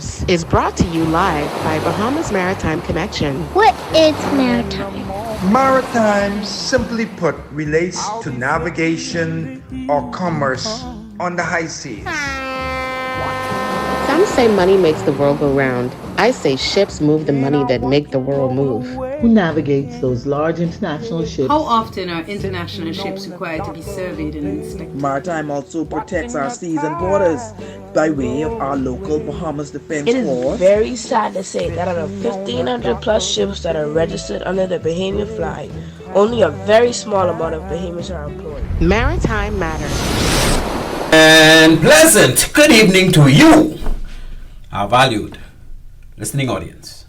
Matters is brought to you live by Bahamas Maritime Connection. What is maritime? Maritime, simply put, relates to navigation or commerce on the high seas. Some say money makes the world go round. I say ships move the money that make the world move. Who navigates those large international ships? How often are international ships required to be surveyed and inspected? Maritime also protects our seas and borders by way of our local Bahamas Defense It is Force. very sad to say that out of 1,500 plus ships that are registered under the Bahamian flag, only a very small amount of Bahamians are employed. Maritime Matters. And pleasant good evening to you, our valued listening audience.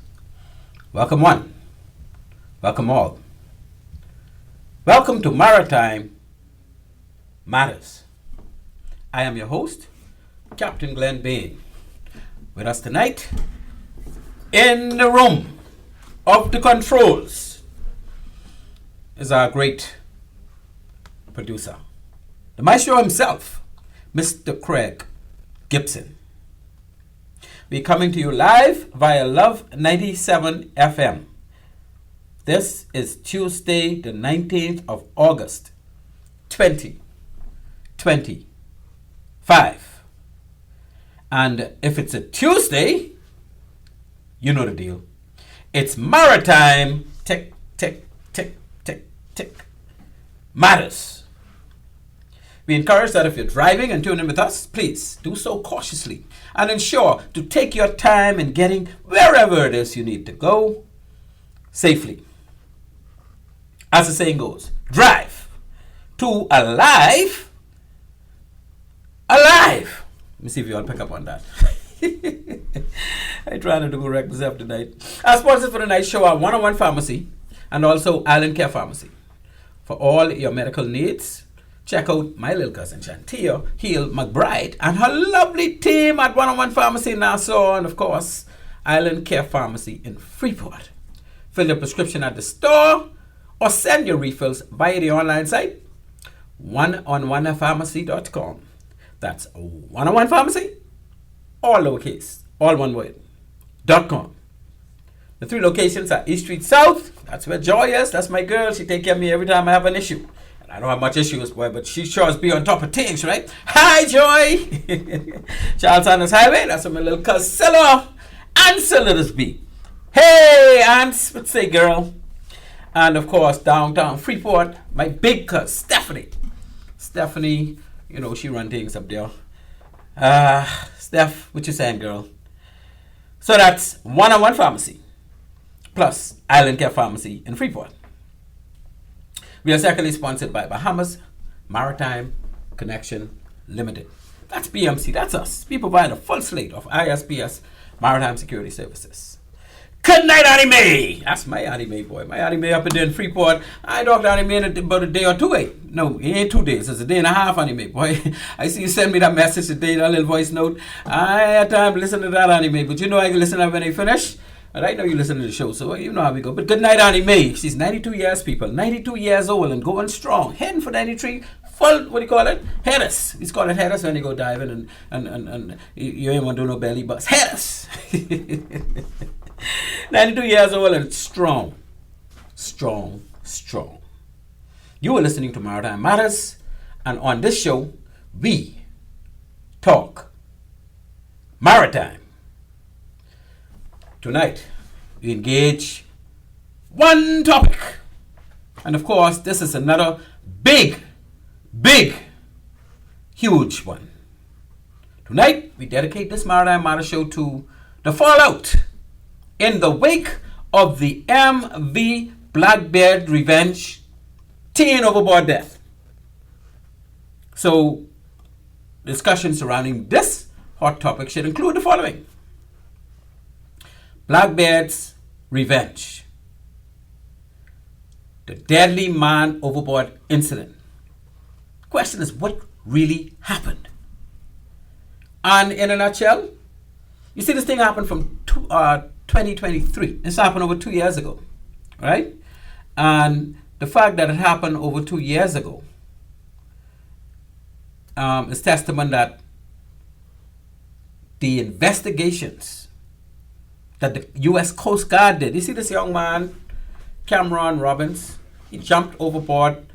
Welcome one, welcome all. Welcome to Maritime Matters. I am your host, Captain Glenn Bain. With us tonight, in the room of the controls, is our great producer, the maestro himself, Mr. Craig Gibson. We're coming to you live via Love 97 FM. This is Tuesday, the 19th of August, 2025. And if it's a Tuesday, you know the deal. It's Maritime Tick, Tick, Tick, Tick, Tick Matters. We encourage that if you're driving and tuning in with us, please do so cautiously and ensure to take your time in getting wherever it is you need to go safely. As the saying goes, drive to alive. Let me see if you all pick up on that. I try not to go wreck myself tonight. Our sponsors for tonight's show are 101 Pharmacy and also Island Care Pharmacy. For all your medical needs, check out my little cousin Chantia Hill McBride and her lovely team at 101 Pharmacy in Nassau and, of course, Island Care Pharmacy in Freeport. Fill your prescription at the store or send your refills via the online site, oneononepharmacy.com. That's 101 Pharmacy, all lowercase, all one word, .com. The three locations are East Street South. That's where Joy is. That's my girl. She take care of me every time I have an issue. I don't have much issues, boy, but she sure as be on top of things, right? Hi, Joy! Charles Sanders Highway, that's where my little cousin Ansel let us be. Hey, Ans, let's say girl. And, of course, downtown Freeport, my big cousin, Stephanie. Stephanie, you know, she run things up there. Steph, what you saying, girl? So that's 101 Pharmacy, plus Island Care Pharmacy in Freeport. We are secondly sponsored by Bahamas Maritime Connection Limited. That's BMC, that's us. We provide a full slate of ISPS maritime security services. Good night, Annie Mae. That's my Annie Mae, boy. My Annie Mae up in there in Freeport. I talked to Annie Mae in about a day or two. No, it ain't 2 days. It's a day and a half, Annie Mae, boy. I see you send me that message today, that little voice note. I had time to listen to that, Annie Mae. But you know I can listen to it when I finish. And I know you listen to the show, so you know how we go. But good night, Annie Mae. She's 92 years, people. 92 years old and going strong. Heading for 93. Full, what do you call it? Headers. It's called it headers when you go diving and you ain't want to do no belly butts. Headers. 92 years old and strong. Strong. You are listening to Maritime Matters. And on this show, we talk maritime. Tonight, we engage one topic. And of course, this is another big, huge one. Tonight, we dedicate this Maritime Matters show to the fallout in the wake of the MV Blackbeard Revenge teen overboard death. So, discussion surrounding this hot topic should include the following. Blackbeard's revenge. The deadly man overboard incident. Question is, what really happened? And in a nutshell, you see this thing happened from 2023. This happened over 2 years ago, right? And the fact that it happened over 2 years ago is testament that the investigations that the U.S. Coast Guard did. You see this young man, Cameron Robbins, he jumped overboard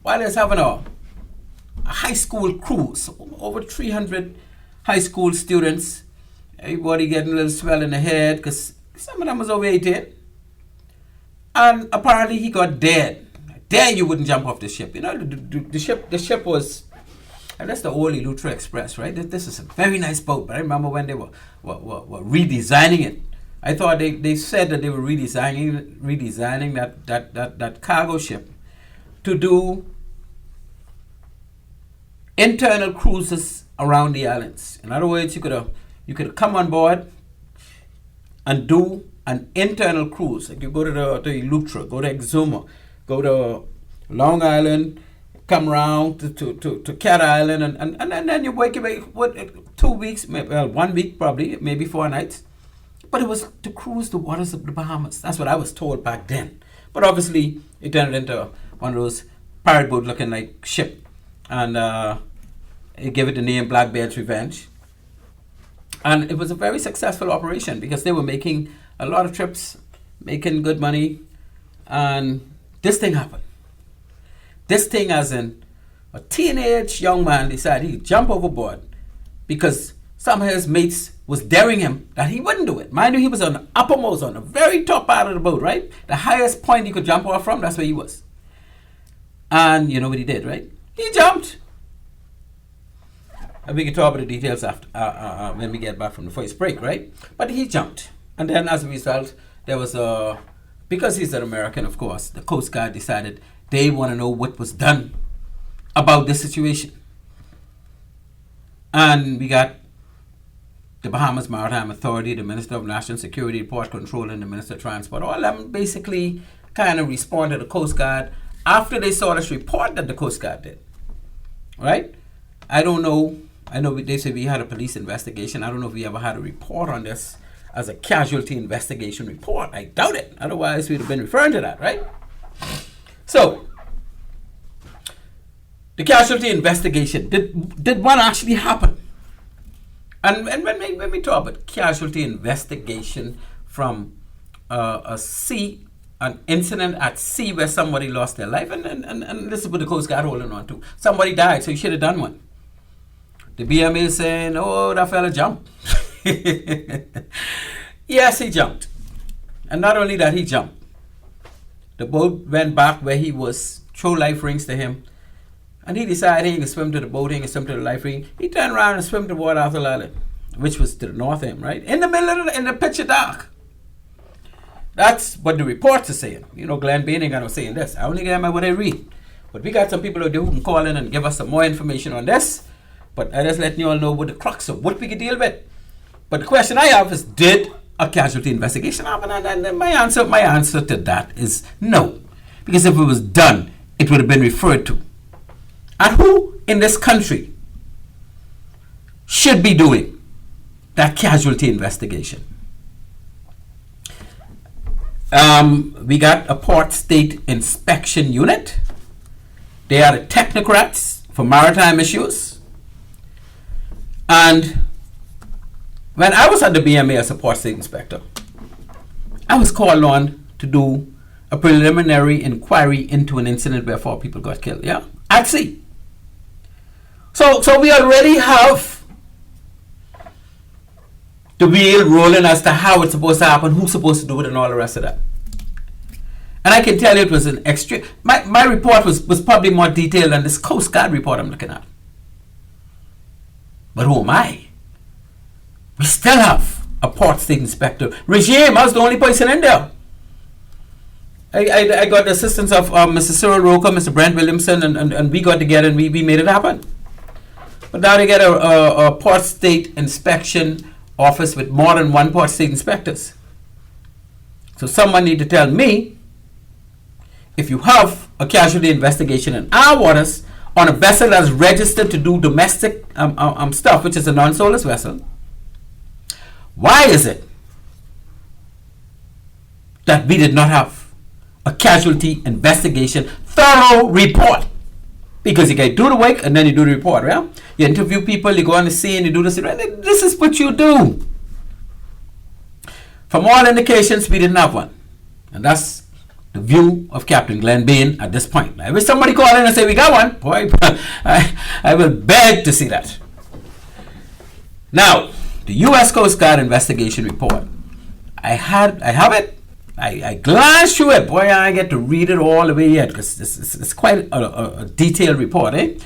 while he was having a high school cruise. Over 300 high school students, everybody getting a little swell in the head because some of them was over 18. And apparently he got dead. There you wouldn't jump off the ship. You know, the ship was, and that's the old Eleuthera Express, right? This is a very nice boat, but I remember when they were redesigning it. I thought they said that they were redesigning that cargo ship to do internal cruises around the islands. In other words, you could come on board and do an internal cruise. Like you go to Eleuthera, go to Exuma, go to Long Island, come around to Cat Island, and then you wake up 2 weeks, well, 1 week probably, maybe 4 nights. But it was to cruise the waters of the Bahamas. That's what I was told back then. But obviously, it turned into one of those pirate boat looking like ship. And it gave it the name Blackbeard's Revenge. And it was a very successful operation because they were making a lot of trips, making good money. And this thing happened. This thing as in a teenage young man decided he'd jump overboard because some of his mates was daring him that he wouldn't do it. Mind you, he was on the uppermost, on the very top part of the boat, right? The highest point he could jump off from, that's where he was. And you know what he did, right? He jumped. And we can talk about the details after when we get back from the first break, right? But he jumped. And then as a result, there was because he's an American, of course, the Coast Guard decided they want to know what was done about this situation. And we got the Bahamas Maritime Authority, the Minister of National Security, Port Control, and the Minister of Transport. All of them basically kind of responded to the Coast Guard after they saw this report that the Coast Guard did. Right? I don't know. I know they say we had a police investigation. I don't know if we ever had a report on this as a casualty investigation report. I doubt it. Otherwise, we'd have been referring to that, right? So, the casualty investigation, did one actually happen? And when we talk about casualty investigation from an incident at sea where somebody lost their life, and this is what the Coast Guard holding on to. Somebody died, so you should have done one. The BMA is saying, oh, that fella jumped. Yes, he jumped. And not only that, he jumped. The boat went back where he was, throw life rings to him, and he decided he can swim to the boat, he can swim to the life ring. He turned around and swam to Water Arthur Island, which was to the north of him, right? In the middle of in the pitch dark. That's what the reports are saying. You know, Glenn Bain ain't gonna say this. I only get what I read. But we got some people who can call in and give us some more information on this. But I just letting you all know what the crux of what we can deal with. But the question I have is, did a casualty investigation happen? And my answer to that is no. Because if it was done, it would have been referred to. And who in this country should be doing that casualty investigation? We got a Port State Inspection Unit. They are the technocrats for maritime issues. And when I was at the BMA as a Port State Inspector, I was called on to do a preliminary inquiry into an incident where 4 people got killed, yeah, at sea. So we already have the wheel rolling as to how it's supposed to happen, who's supposed to do it, and all the rest of that. And I can tell you it was an extreme. My report was probably more detailed than this Coast Guard report I'm looking at. But who am I? We still have a Port State Inspector regime. I was the only person in there. I got the assistance of Mr. Cyril Roker, Mr. Brent Williamson, and we got together and we made it happen. But now they get a Port State Inspection Office with more than 1 Port State Inspectors. So someone need to tell me, if you have a casualty investigation in our waters on a vessel that's registered to do domestic stuff, which is a non-soulless vessel, why is it that we did not have a casualty investigation thorough report? Because you can do the work and then you do the report, right? You interview people, you go on the scene, you do this. Right? This is what you do. From all indications, we didn't have one. And that's the view of Captain Glenn Bain at this point. I wish somebody call in and say we got one. Boy, I will beg to see that. Now, the U.S. Coast Guard investigation report. I have it. I glanced through it. Boy, I get to read it all the way yet because it's quite a detailed report, eh?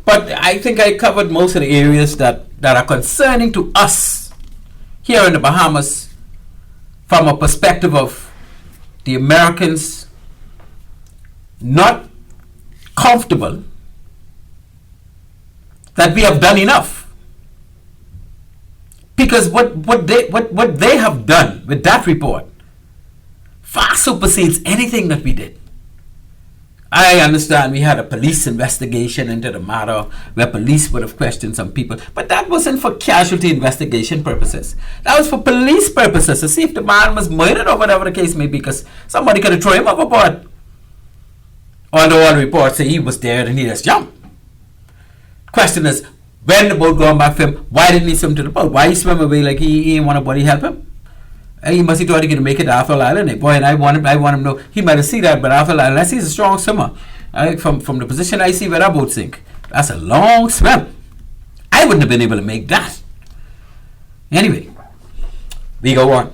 But I think I covered most of the areas that are concerning to us here in the Bahamas from a perspective of the Americans not comfortable that we have done enough. Because what they have done with that report far supersedes anything that we did. I understand we had a police investigation into the matter where police would have questioned some people, but that wasn't for casualty investigation purposes. That was for police purposes, to see if the man was murdered or whatever the case may be, because somebody could have thrown him overboard. Although all reports say he was there and he just jumped. Question is, when the boat going back for him, why didn't he swim to the boat? Why he swim away like he didn't want nobody help him? He must have thought he could make it to Athol Island. Boy, and I want him to know, he might have seen that, but Athol Island, unless he's a strong swimmer, from the position I see where that boat sink, that's a long swim. I wouldn't have been able to make that. Anyway, we go on.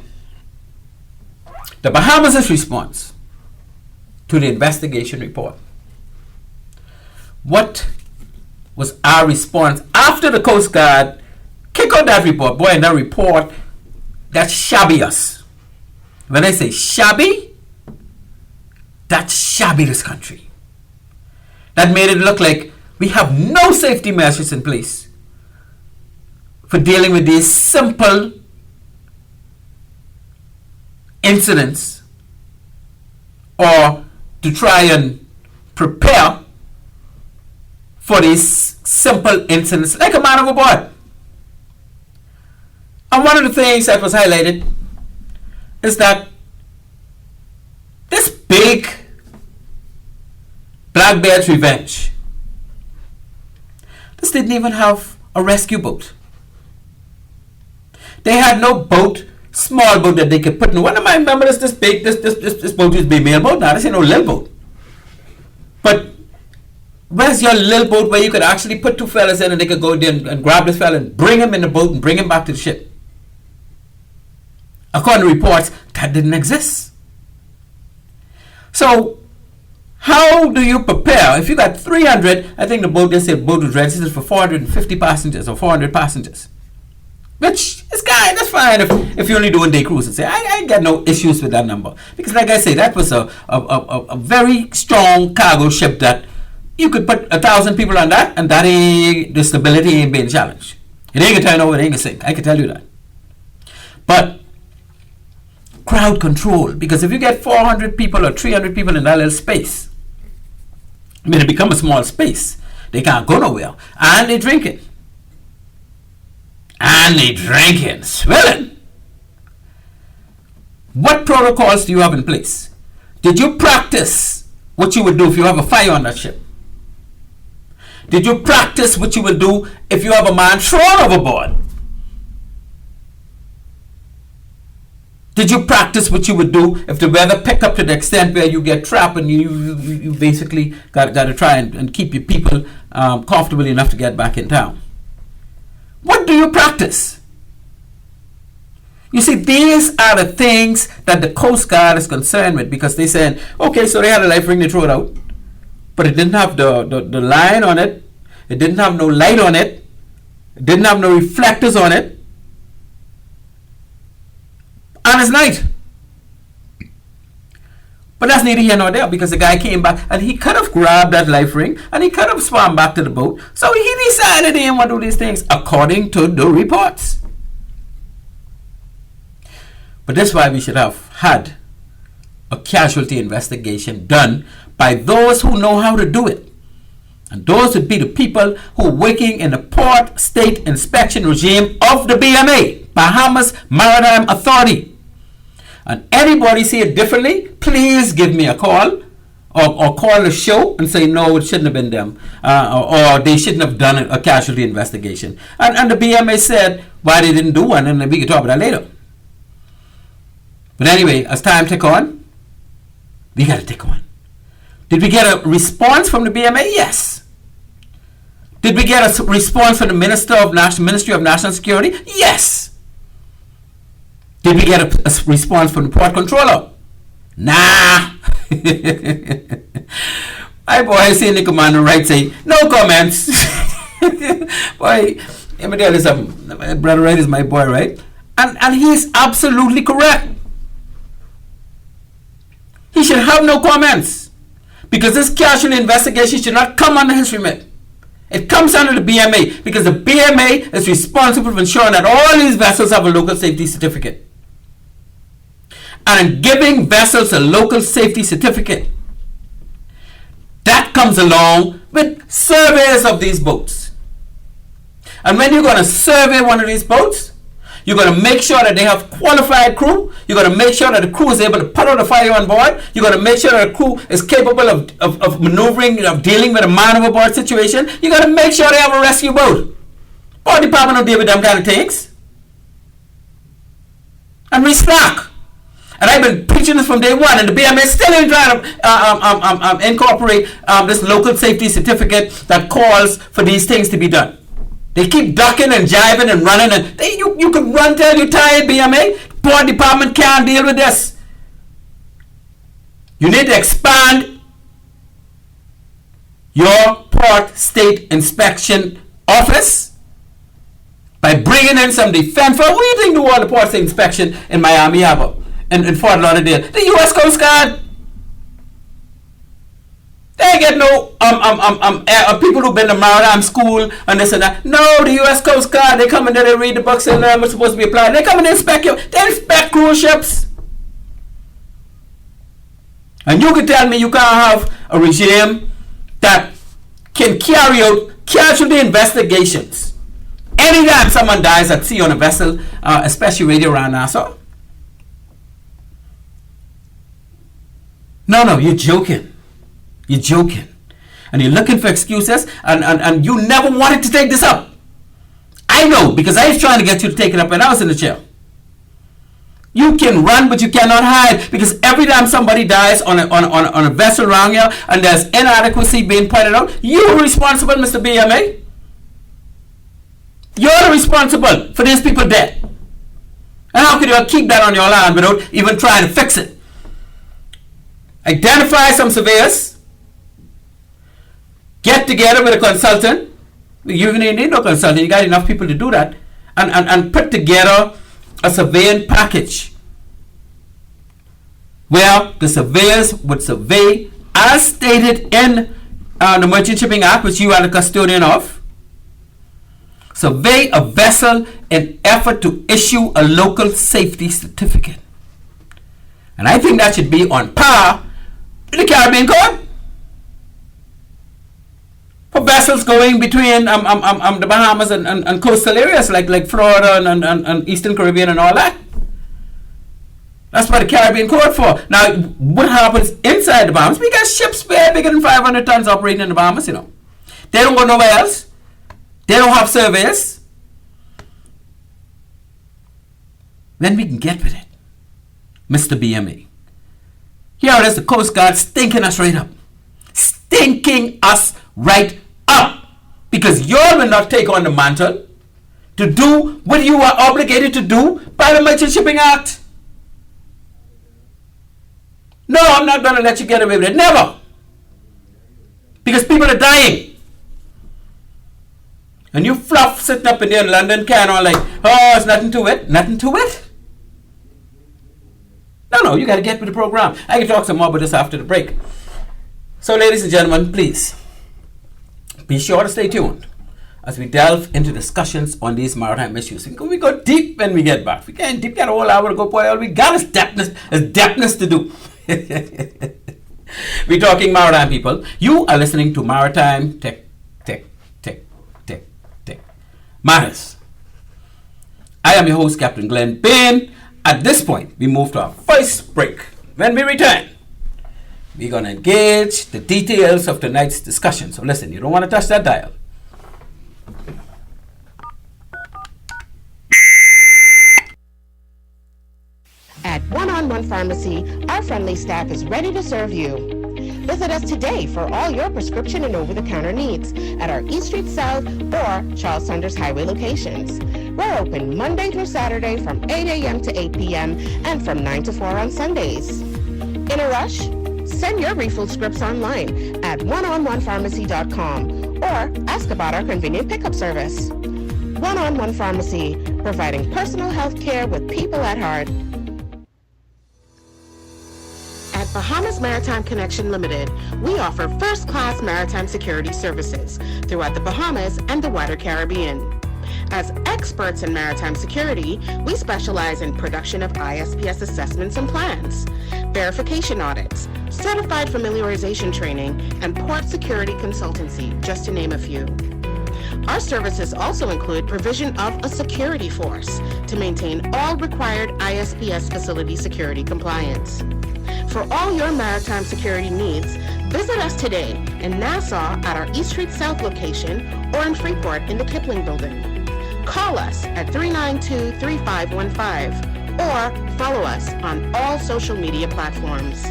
The Bahamas' response to the investigation report. What was our response after the Coast Guard kick out that report? Boy, and that report, that's shabby us. When I say shabby, that's shabby this country. That made it look like we have no safety measures in place for dealing with these simple incidents, or to try and prepare for these simple incidents like a man overboard. And one of the things that was highlighted is that this big Blackbeard's Revenge, this didn't even have a rescue boat. They had no boat, small boat that they could put in. One of my members, this boat used to be a mail boat. Now this ain't no little boat. But where's your little boat where you could actually put two fellas in and they could go there and grab this fella and bring him in the boat and bring him back to the ship? According to reports, that didn't exist. So, how do you prepare? If you got 300, I think the boat, they said boat was registered for 450 passengers or 400 passengers. Which is kind, that's fine if you're only doing day cruises. I got no issues with that number. Because like I say, that was a very strong cargo ship that you could put 1,000 people on that, and that ain't, the stability ain't being challenged. It ain't gonna turn over, it ain't gonna sink. I can tell you that. But crowd control, because if you get 400 people or 300 people in that little space, I mean, it become a small space. They can't go nowhere, and they drinking, swilling. What protocols do you have in place? Did you practice what you would do if you have a fire on that ship? Did you practice what you would do if you have a man thrown overboard? Did you practice what you would do if the weather pick up to the extent where you get trapped and you basically got to try and keep your people comfortable enough to get back in town? What do you practice? You see, these are the things that the Coast Guard is concerned with, because they said, okay, so they had a life ring, they threw it out, but it didn't have the line on it, it didn't have no light on it, it didn't have no reflectors on it, and it's night. But that's neither here nor there, because the guy came back and he could have grabbed that life ring and he could have swam back to the boat. So he decided he didn't want to do these things according to the reports. But that's why we should have had a casualty investigation done by those who know how to do it. And those would be the people who are working in the Port State Inspection Regime of the BMA, Bahamas Maritime Authority. And anybody see it differently, please give me a call or call the show and say, no, it shouldn't have been them, or they shouldn't have done a casualty investigation. And the BMA said why they didn't do one, and we can talk about that later. But anyway, as time tick on, we got to tick on. Did we get a response from the BMA? Yes. Did we get a response from the Ministry of National Security? Yes. Did we get a response from the Port Controller? Nah. My boy, I see the commander right say, no comments. Boy, let me tell you something. My brother Wright is my boy, right? And he's absolutely correct. He should have no comments. Because this casualty investigation should not come under his remit. It comes under the BMA because the BMA is responsible for ensuring that all these vessels have a local safety certificate. And in giving vessels a local safety certificate, that comes along with surveys of these boats. And when you're going to survey one of these boats, you're going to make sure that they have qualified crew. You're going to make sure that the crew is able to put out a fire on board. You're going to make sure that the crew is capable of maneuvering, of dealing with a man overboard situation. You're going to make sure they have a rescue boat. Port Department don't deal with them kind of things. And we slack. And I've been preaching this from day one, and the BMA still ain't trying to incorporate this local safety certificate that calls for these things to be done. They keep ducking and jiving and running, and you could run till you're tired, BMA. Port Department can't deal with this. You need to expand your Port State Inspection Office by bringing in some defense. What do you think do all the Port State Inspection in Miami Harbor, in Fort Lauderdale? The U.S. Coast Guard. They ain't get no people who've been to maritime school and this and that. No, the U.S. Coast Guard, they come in there, they read the books and learn what's supposed to be applied. They come and inspect you. They inspect cruise ships. And you can tell me you can't have a regime that can carry out casualty investigations anytime someone dies at sea on a vessel, especially radio around Nassau. No, you're joking. You're joking. And you're looking for excuses, and you never wanted to take this up. I know, because I was trying to get you to take it up when I was in the chair. You can run, but you cannot hide, because every time somebody dies on a vessel around here, and there's inadequacy being pointed out, you're responsible, Mr. BMA. You're responsible for these people dead. And how could you keep that on your land without even trying to fix it? Identify some surveyors. Get together with a consultant. You even need no consultant. You got enough people to do that. And put together a surveying package where the surveyors would survey as stated in the Merchant Shipping Act, which you are the custodian of. Survey a vessel in effort to issue a local safety certificate. And I think that should be on par with the Caribbean Code. For vessels going between the Bahamas and coastal areas like Florida and Eastern Caribbean and all that. That's what the Caribbean Code for. Now, what happens inside the Bahamas? We got ships way bigger than 500 tons operating in the Bahamas, you know. They don't go nowhere else. They don't have surveys. Then we can get with it. Mr. BMA. Here it is, the Coast Guard stinking us right up. Stinking us right up. Because y'all will not take on the mantle to do what you are obligated to do by the Merchant Shipping Act. No, I'm not going to let you get away with it. Never. Because people are dying. And you fluff sitting up in there in London kind of like, oh, it's nothing to it. Nothing to it? No, you got to get with the program. I can talk some more about this after the break. So, ladies and gentlemen, please be sure to stay tuned as we delve into discussions on these maritime issues. We go deep when we get back. We can't deep get a whole hour to go, boy. All we got is depthness to do. We're talking maritime, people. You are listening to Maritime Matters. I am your host, Captain Glenn Bain. At this point, we move to our first break. When we return, we're going to engage the details of tonight's discussion. So listen, you don't want to touch that dial. At One-on-One Pharmacy, our friendly staff is ready to serve you. Visit us today for all your prescription and over-the-counter needs at our East Street South or Charles Saunders Highway locations. We're open Monday through Saturday from 8 a.m. to 8 p.m. and from 9 to 4 on Sundays. In a rush? Send your refill scripts online at oneononepharmacy.com or ask about our convenient pickup service. One-on-One Pharmacy, providing personal health care with people at heart. At Bahamas Maritime Connection Limited, we offer first-class maritime security services throughout the Bahamas and the wider Caribbean. As experts in maritime security, we specialize in production of ISPS assessments and plans, verification audits, certified familiarization training, and port security consultancy, just to name a few. Our services also include provision of a security force to maintain all required ISPS facility security compliance. For all your maritime security needs, visit us today in Nassau at our East Street South location or in Freeport in the Kipling Building. Call us at 392-3515 or follow us on all social media platforms.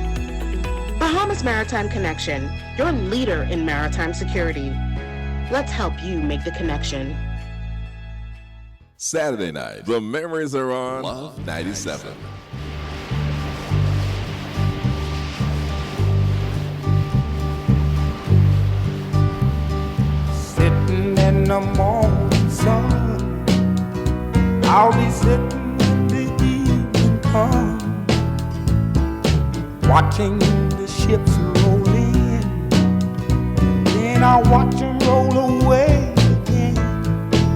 Bahamas Maritime Connection, your leader in maritime security. Let's help you make the connection. Saturday night, the memories are on Love 97. Sitting in the morning sun, I'll be sitting when the evening comes, watching the ships roll in, then I'll watch them roll away again.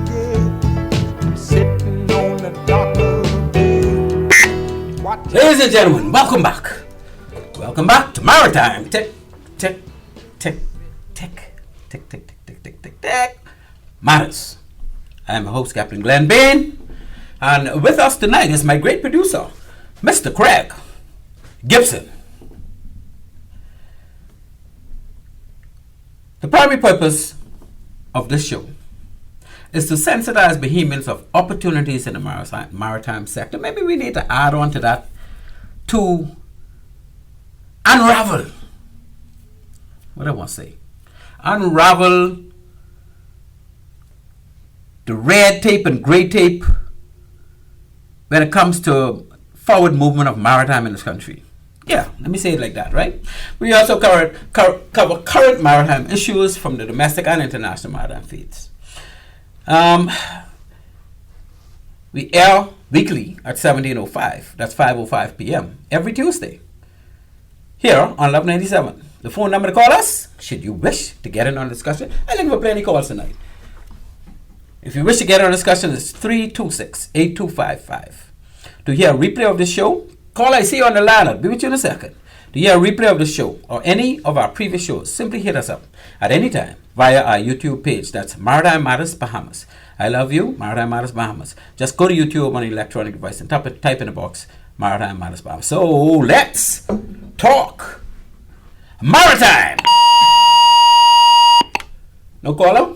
Yeah, I'm sitting on the dock of the bay, watching. Ladies and gentlemen, welcome back. Welcome back to Maritime Matters. I am your host, Captain Glenn Bain, and with us tonight is my great producer, Mr. Craig Gibson. The primary purpose of this show is to sensitize Bahamians of opportunities in the maritime sector. Maybe we need to add on to that to unravel, what I want to say, unravel the red tape and gray tape when it comes to forward movement of maritime in this country. Yeah, let me say it like that, right? We also cover current maritime issues from the domestic and international maritime fleets. We air weekly at 17:05. That's 5:05 p.m. every Tuesday here on Love 97. The phone number to call us, should you wish to get in on discussion. I think we're plenty calls tonight. If you wish to get on discussion, it's 326-8255. To hear a replay of this show, call I see you on the line. I'll be with you in a second. To hear a replay of the show or any of our previous shows, simply hit us up at any time via our YouTube page. That's Maritime Matters Bahamas. I love you, Maritime Matters Bahamas. Just go to YouTube on an electronic device and type in the box Maritime Matters Bahamas. So let's talk maritime. No caller?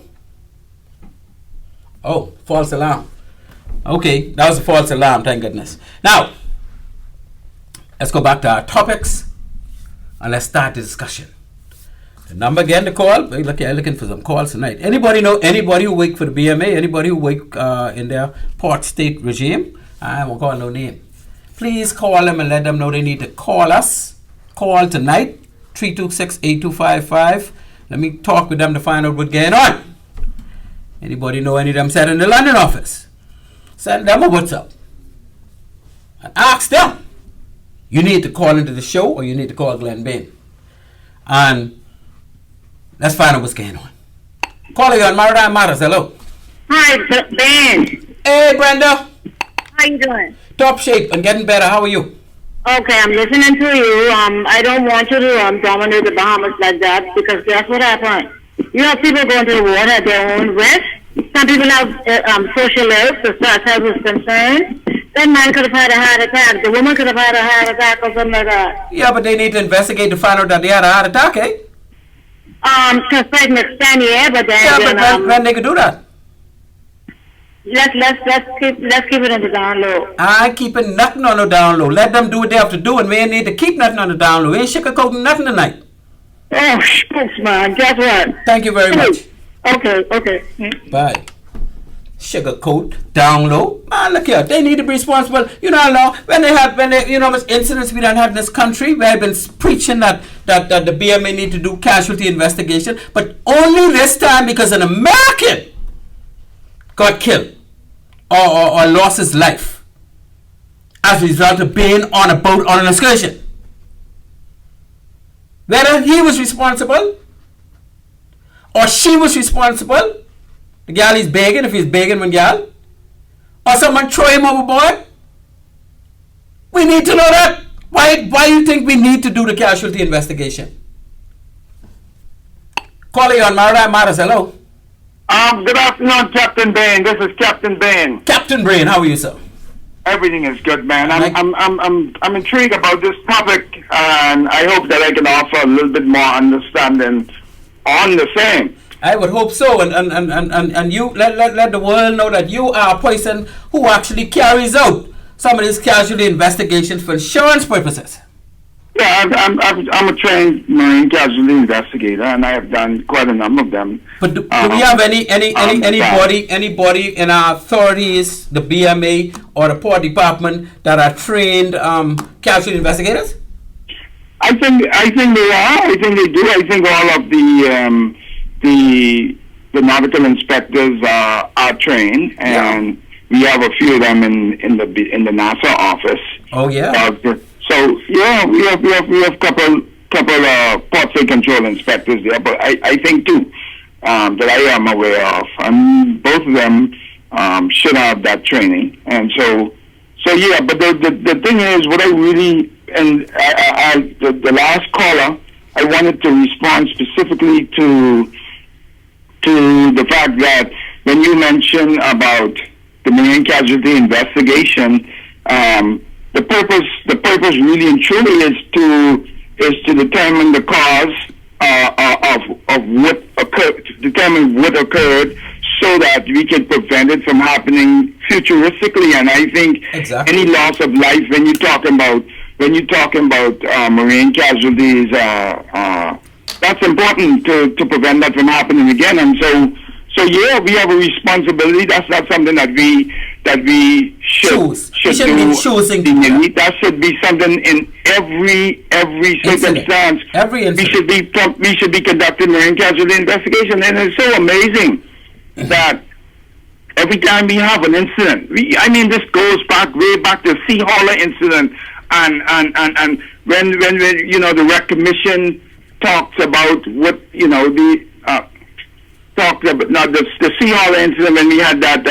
Oh, false alarm. Okay, that was a false alarm, thank goodness. Now, let's go back to our topics and let's start the discussion. The number again to call, we're looking for some calls tonight. Anybody know anybody who work for the BMA? Anybody who work in their port state regime? I won't call no name. Please call them and let them know they need to call us. Call tonight, 326-8255. Let me talk with them to find out what's going on. Anybody know any of them sat in the London office? Send them a WhatsApp and ask them. You need to call into the show or you need to call Glenn Bain. And let's find out what's going on. Call you on Maritime Matters. Hello. Hi, Ben. Hey, Brenda. How you doing? Top shape and getting better. How are you? Okay, I'm listening to you. I don't want you to dominate the Bahamas like that because guess what happened? You have people going to the water at their own risk. Some people have social ills as far as health is concerned. That man could have had a heart attack. The woman could have had a heart attack or something like that. Yeah, but they need to investigate to find out that they had a heart attack, eh? To a certain extent, yeah, but then... Yeah, but when they could do that? let's keep it on the down low. I ain't keeping nothing on the down low. Let them do what they have to do, and we ain't need to keep nothing on the down low. We ain't sugarcoating nothing tonight. Oh, shucks, man. Guess what? Thank you very much. Okay. Bye. Sugarcoat, down low. Man, look here. They need to be responsible. You know, when they, you know, much incidents we done have in this country, where I've been preaching that the BMA need to do casualty investigation, but only this time because an American got killed or lost his life as a result of being on a boat on an excursion. Whether he was responsible or she was responsible, the gal is begging, if he's begging one gal, or someone throw him overboard, we need to know that. Why do you think we need to do the casualty investigation? Caller, you on Maritime Matters. Hello. Good afternoon, Captain Bain. This is Captain Bain. Captain Bain, how are you, sir? Everything is good, man. I'm intrigued about this topic, and I hope that I can offer a little bit more understanding on the same. I would hope so, and you let the world know that you are a person who actually carries out some of these casualty investigations for insurance purposes. Yeah, I'm a trained marine casualty investigator, and I have done quite a number of them. But do we have anybody in our authorities, the BMA or the Port Department, that are trained casualty investigators? I think they are. I think they do. I think all of the nautical inspectors are trained, and we have a few of them in the NASA office. Oh yeah. So yeah, we have couple port safety control inspectors there, but I think too that I am aware of, and both of them should have that training, and so yeah. But the thing is, what I really the last caller, I wanted to respond specifically to the fact that when you mention about the marine casualty investigation, the purpose really and truly is to determine the cause of what occurred, determine what occurred, so that we can prevent it from happening futuristically. And I think any loss of life, when you're talking about marine casualties, that's important to prevent that from happening again. And so yeah, we have a responsibility. That's not something that we should do. That should be something in every circumstance. Every incident. We should be conducting marine casualty investigation, and it's so amazing that every time we have an incident, this goes way back to the Sea Hauler incident, and when the Rec Commission talks about what the Sea Hauler incident, when we had that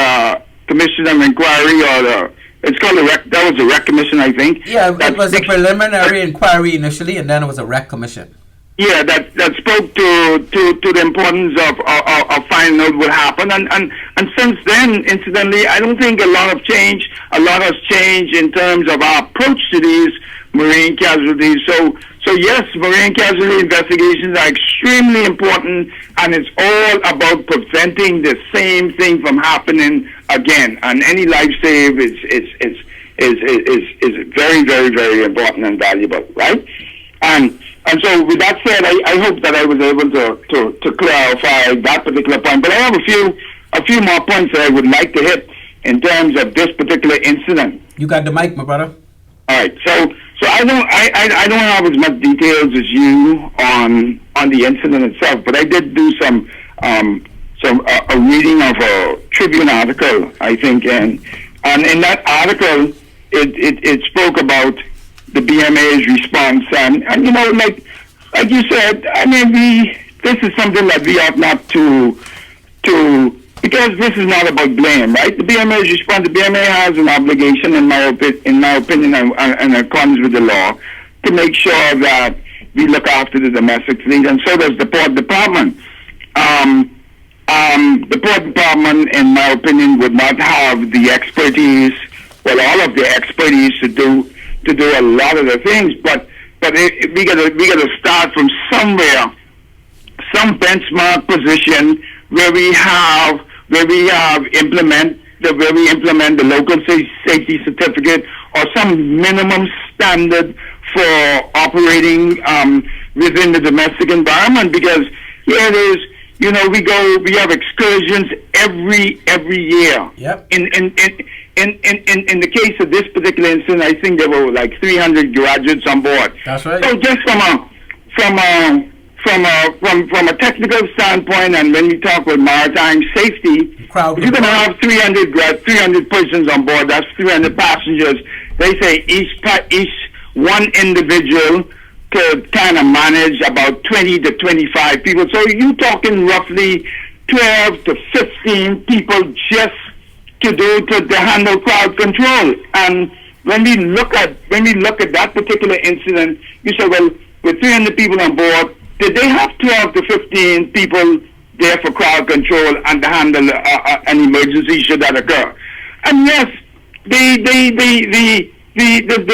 commission of inquiry, or it's called that was a Rec Commission, I think. Yeah, it was a preliminary inquiry initially, and then it was a Rec Commission. Yeah, that spoke to the importance of finding out what happened, and since then, incidentally, I don't think a lot has changed in terms of our approach to these marine casualties. So yes, marine casualty investigations are extremely important, and it's all about preventing the same thing from happening again. And any life save is very, very, very important and valuable, right? And so with that said, I hope that I was able to clarify that particular point. But I have a few more points that I would like to hit in terms of this particular incident. You got the mic, my brother. All right. So I don't have as much details as you on the incident itself, but I did do a reading of a Tribune article, I think, and in that article it spoke about the BMA's response, and like you said, this is something that we ought not to because this is not about blame, right? The BMA's response. The BMA has an obligation, in my opinion, and accordance with the law, to make sure that we look after the domestic fleet, and so does the Port Department. The Port Department, in my opinion, would not have the expertise, all of the expertise to do a lot of the things, but we gotta start from somewhere, some benchmark position where we have implement where we implement the local safety certificate or some minimum standard for operating within the domestic environment, because here it is, you know, we have excursions every year. Yep. In the case of this particular incident, I think there were like 300 graduates on board. That's right. So just from a technical standpoint, and when we talk with maritime safety, if you're going to have 300 persons on board, that's 300 passengers. They say each one individual could kind of manage about 20 to 25 people. So you're talking roughly 12 to 15 people just to handle crowd control. And when we look at that particular incident, you say, well, with 300 people on board, did they have 12 to 15 people there for crowd control and to handle an emergency should that occur? And yes, the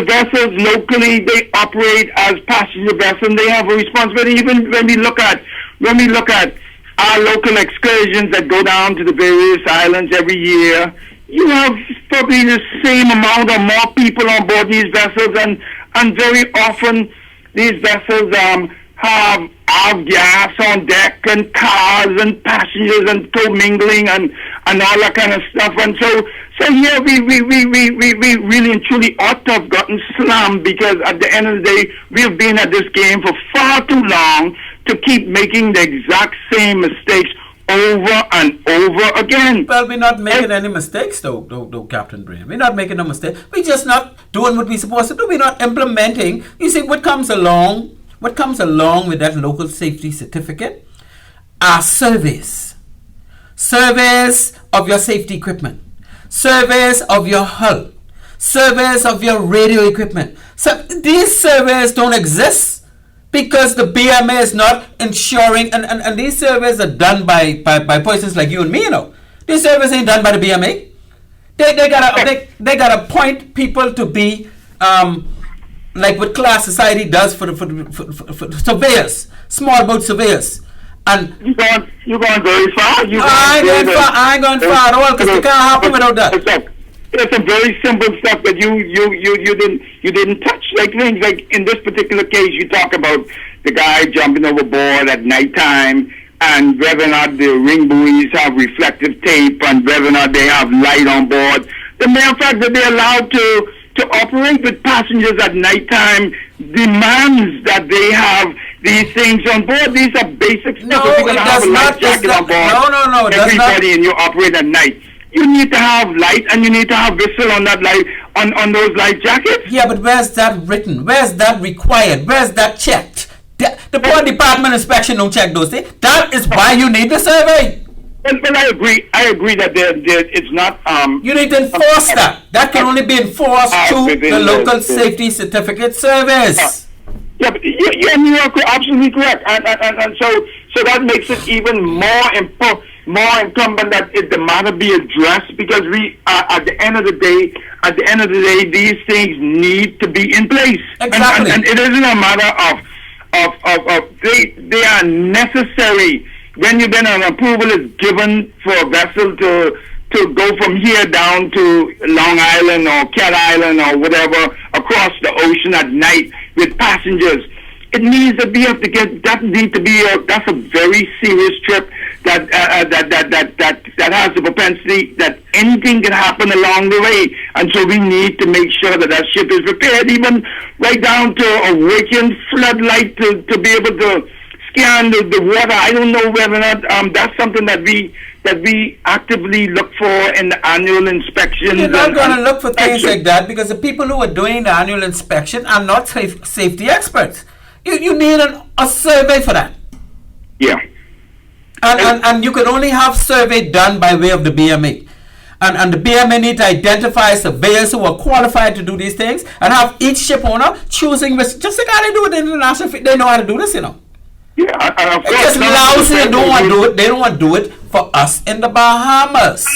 vessels locally, they operate as passenger vessels, and they have a responsibility. Even when we look at our local excursions that go down to the various islands every year, you have probably the same amount or more people on board these vessels, and very often these vessels have gas on deck and cars and passengers and commingling and all that kind of stuff. And so here we really and truly ought to have gotten slammed, because at the end of the day, we've been at this game for far too long to keep making the exact same mistakes over and over again. Well, we're not making any mistakes, though, Captain Brian. We're not making no mistake. We're just not doing what we're supposed to do. We're not implementing. You see, what comes along with that local safety certificate are surveys of your safety equipment, surveys of your hull, surveys of your radio equipment. So these surveys don't exist because the BMA is not ensuring, and these surveys are done by persons like you and me, you know. These surveys ain't done by the BMA. They gotta appoint people to be like what Class Society does for surveyors, small boat surveyors. And you're going very far. I ain't going far at all, because they can't happen without that. There's some very simple stuff that you didn't touch, like things like in this particular case, you talk about the guy jumping overboard at nighttime, and whether or not the ring buoys have reflective tape, and whether or not they have light on board. The mere fact that they're allowed to operate with passengers at nighttime demands that they have these things on board. These are basic stuff. No, if you're going to have a life jacket on board, no, everybody, and you operate at night, you need to have light, and you need to have whistle on that light, on those light jackets. Yeah, but where's that written? Where's that required? Where's that checked? The Port Department inspection don't check those things. That is why you need the survey. Well, I agree that it's not. You need to enforce that. That can only be enforced through the local safety certificate service. Yeah, but you are absolutely correct, and so that makes it even more incumbent that the matter be addressed, because we at the end of the day, these things need to be in place. Exactly. And it isn't a matter of they are necessary. When an approval is given for a vessel to go from here down to Long Island or Cat Island or whatever across the ocean at night with passengers, it means that we have to get that's a very serious trip that has the propensity that anything can happen along the way, and so we need to make sure that ship is repaired, even right down to a working floodlight to be able to scan the water. I don't know whether or not that's something that we actively look for in the annual inspection. You're not going to look for things like that, because the people who are doing the annual inspection are not safety experts. You need a survey for that. Yeah. And you can only have survey done by way of the BMA. And the BMA need to identify surveyors who are qualified to do these things, and have each ship owner choosing just like how they do it in international. They know how to do this, you know. Yeah, and of course, it's just lousy and don't want to do it. They don't want to do it for us in the Bahamas.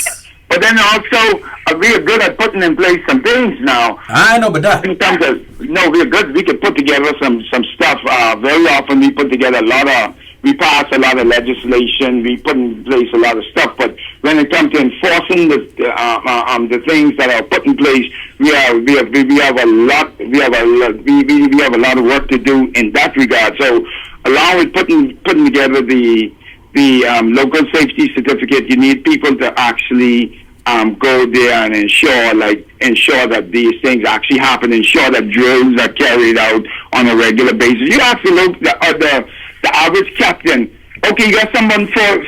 But then also, we are good at putting in place some things now. I know, but that. In terms of, we're good. We can put together some stuff. Very often we put together a lot of we pass a lot of legislation, we put in place a lot of stuff, but when it comes to enforcing the things that are put in place, we have a lot of work to do in that regard. So, along with putting together the local safety certificate, you need people to actually go there and ensure that these things actually happen, ensure that drills are carried out on a regular basis. You have to look the average captain. Okay, you got someone fall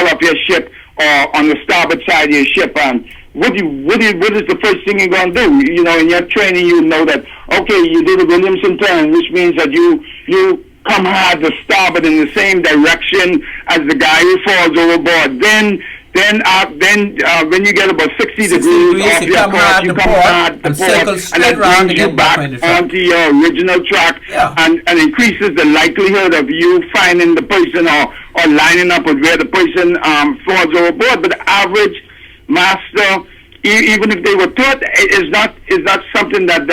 off your ship or on the starboard side of your ship, and what is the first thing you're going to do? You know, in your training, you know that, okay, you do the Williamson turn, which means that you come hard to starboard in the same direction as the guy who falls overboard. Then when you get about 60 degrees off your course, you come hard to port, and that brings you back onto your original track, and increases the likelihood of you finding the person or lining up with where the person falls overboard. But the average master, even if they were taught, is not something that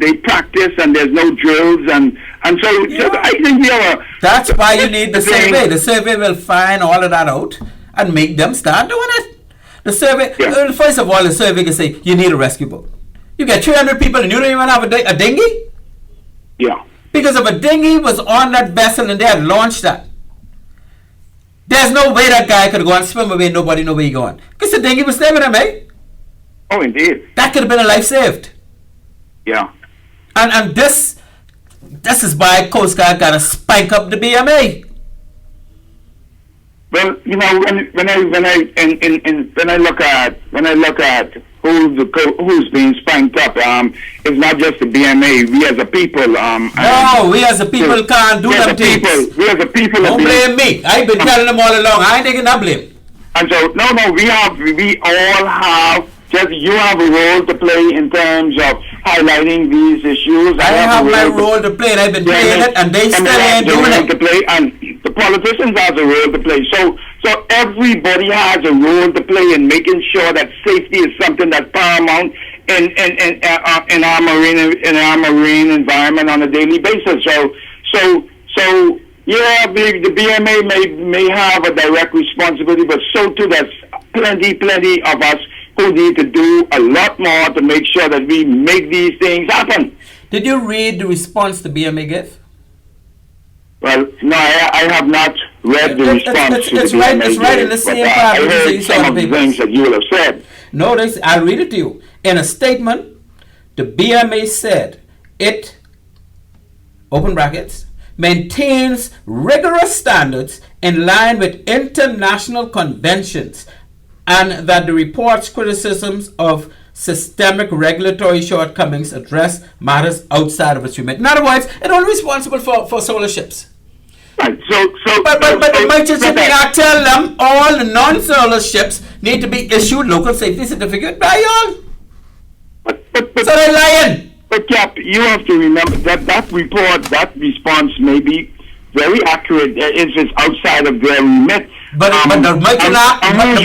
they practice, and there's no drills, and so I think we have a. That's why you need the survey. The survey will find all of that out and make them start doing it. The survey, first of all, the survey can say you need a rescue boat. You get 300 people and you don't even have a dinghy? Yeah. Because if a dinghy was on that vessel and they had launched that, there's no way that guy could go and swim away, nobody know where he going. Because the dinghy was there with him, eh? Oh, indeed. That could have been a life saved. Yeah. And this is why Coast Guard got to spike up the BMA. Well, you know, when I look at who's being spanked up, it's not just the BMA. We as a people, no, we as a people can't do them things. We as a people. Don't blame me. I've been telling them all along. I ain't taking that blame. And so, we all have. Just you have a role to play in terms of highlighting these issues. I have my role to play, and I've been playing it, and they still ain't doing it. To play, and the politicians have a role to play. So everybody has a role to play in making sure that safety is something that's paramount in our marine environment on a daily basis. So yeah, the BMA may have a direct responsibility, but so too there's plenty of us who need to do a lot more to make sure that we make these things happen. Did you read the response the BMA gave? Well, no, I have not read the response to the BMA. It's right in the same part. I heard some of the things that you will have said. Notice, I'll read it to you. In a statement, the BMA said it, open brackets, maintains rigorous standards in line with international conventions, and that the report's criticisms of systemic regulatory shortcomings address matters outside of its remit. In other words, it's only responsible for solar ships. Right. But the Merchant Shipping Act tell them all the non-solar ships need to be issued local safety certificate by y'all. So they're lying. But Cap, you have to remember that report, that response may be very accurate if it's outside of their remit. But the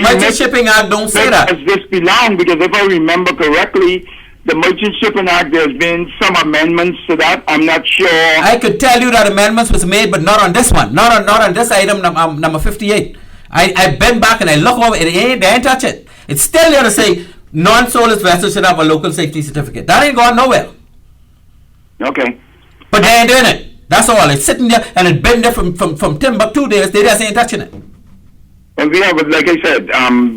Merchant Shipping Act don't say that. Does this belong? Because if I remember correctly, the Merchant Shipping Act, there's been some amendments to that. I'm not sure. I could tell you that amendments was made, but not on this one. Not on this item number 58. I've been back and I look over it. They ain't touch it. It's still there to say non-solar vessels should have a local safety certificate. That ain't going nowhere. Okay. But they ain't doing it. That's all. It's sitting there and it's been there from Timbuktu days. They just ain't touching it. Well, yeah, but like I said,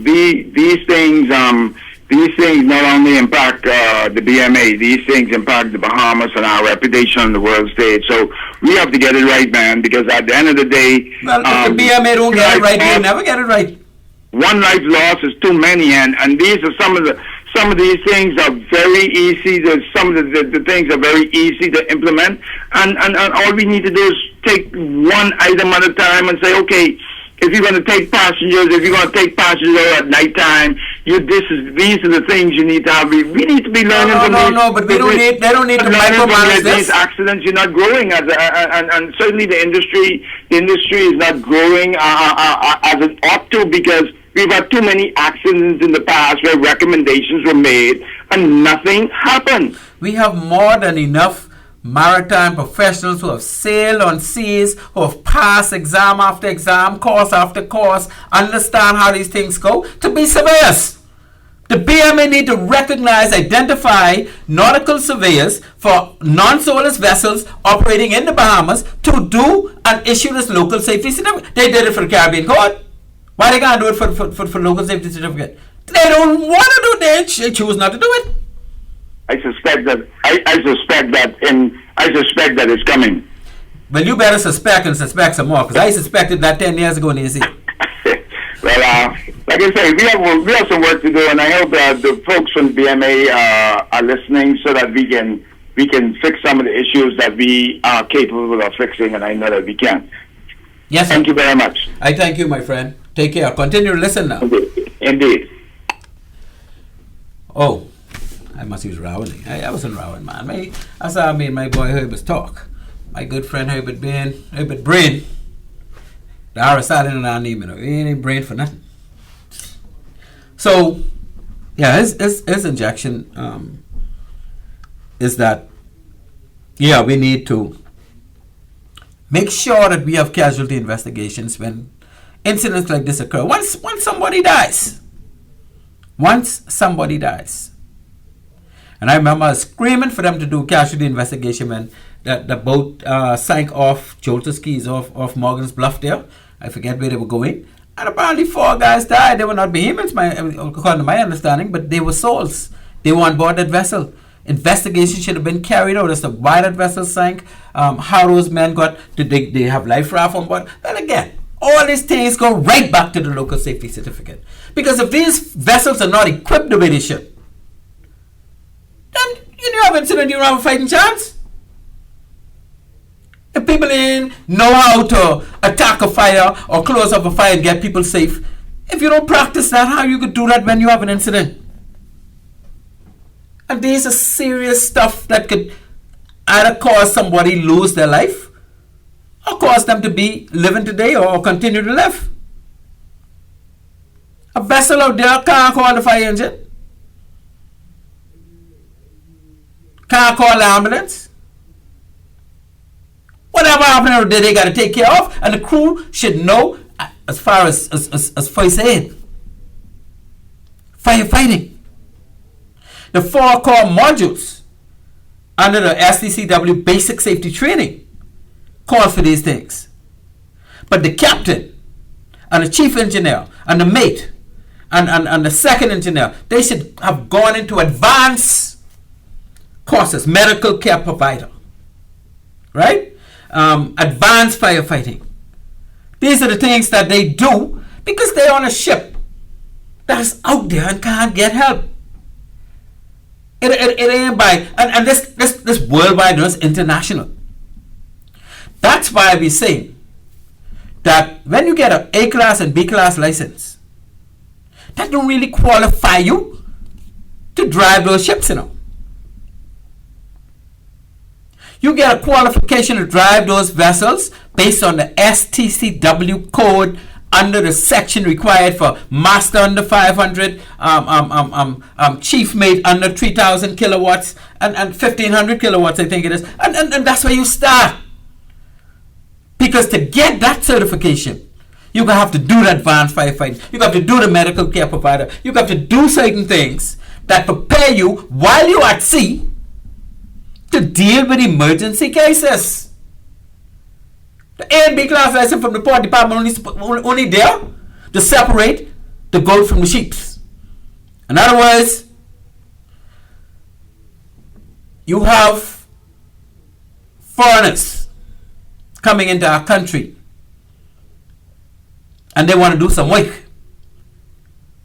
these things not only impact the BMA, these things impact the Bahamas and our reputation on the world stage. So we have to get it right, man, because at the end of the day... Well, if the BMA don't get it right, you'll never get it right. One life lost is too many, and these are some of these things are very easy. Some of the things are very easy to implement, and all we need to do is take one item at a time and say, okay, if you're going to take passengers, at nighttime, these are the things you need to have. We need to be learning from these. No, but they don't need to micromanage this. These accidents, you're not growing and certainly the industry is not growing as it ought to, because we've had too many accidents in the past where recommendations were made and nothing happened. We have more than enough maritime professionals who have sailed on seas, who have passed exam after exam, course after course, understand how these things go, to be surveyors. The BMA need to recognize, identify nautical surveyors for non-soulless vessels operating in the Bahamas to do and issue this local safety certificate. They did it for the Caribbean Code. Why they can't do it for local safety certificate? They don't want to do it. They choose not to do it. I suspect that it's coming. Well, you better suspect and suspect some more, because I suspected that 10 years ago in AC. Well, like I say, we have some work to do, and I hope that the folks from BMA are listening so that we can fix some of the issues that we are capable of fixing, and I know that we can. Yes, sir. Thank you very much. I thank you, my friend. Take care. Continue to listen now. Indeed. Oh, I must use rowing. I wasn't rowing, man. I saw my boy Herbert's talk. My good friend Herbert Brain. The RSI in our name, he ain't brain for nothing. So, yeah, his injection is that, yeah, we need to make sure that we have casualty investigations when incidents like this occur. Once somebody dies. And I remember screaming for them to do casualty investigation when the boat sank off Jolter Skis off Morgan's Bluff there. I forget where they were going. And apparently 4 guys died. They were not Bahamians, according to my understanding, but they were souls. They were on board that vessel. Investigation should have been carried out as to why that vessel sank, how those men got, did they have life raft on board? Well, again, all these things go right back to the local safety certificate. Because if these vessels are not equipped the way they should, then you have incident, you don't have a fighting chance. If people didn't know how to attack a fire or close up a fire and get people safe, if you don't practice that, how you could do that when you have an incident? And these are serious stuff that could either cause somebody lose their life or cause them to be living today or continue to live. A vessel out there can't call the fire engine, can't call the ambulance. Whatever happened out there, they got to take care of, and the crew should know as far as first aid, firefighting. The 4 core modules under the SDCW basic safety training call for these things. But the captain and the chief engineer and the mate and the second engineer, they should have gone into advanced courses, medical care provider, right? Advanced firefighting. These are the things that they do because they're on a ship that's out there and can't get help. It ain't by, and this worldwide, this international. That's why we say that when you get an A-class and B-class license, that don't really qualify you to drive those ships, You get a qualification to drive those vessels based on the STCW code under the section required for master under 500, chief mate under 3,000 kilowatts, and 1,500 kilowatts, I think it is. And that's where you start. Because to get that certification, you're going to have to do the advanced firefighting. You're going to have to do the medical care provider. You're going to have to do certain things that prepare you while you're at sea to deal with emergency cases. The A and B class license from the port department only there to separate the goat from the sheep. In other words, you have foreigners coming into our country and they want to do some work.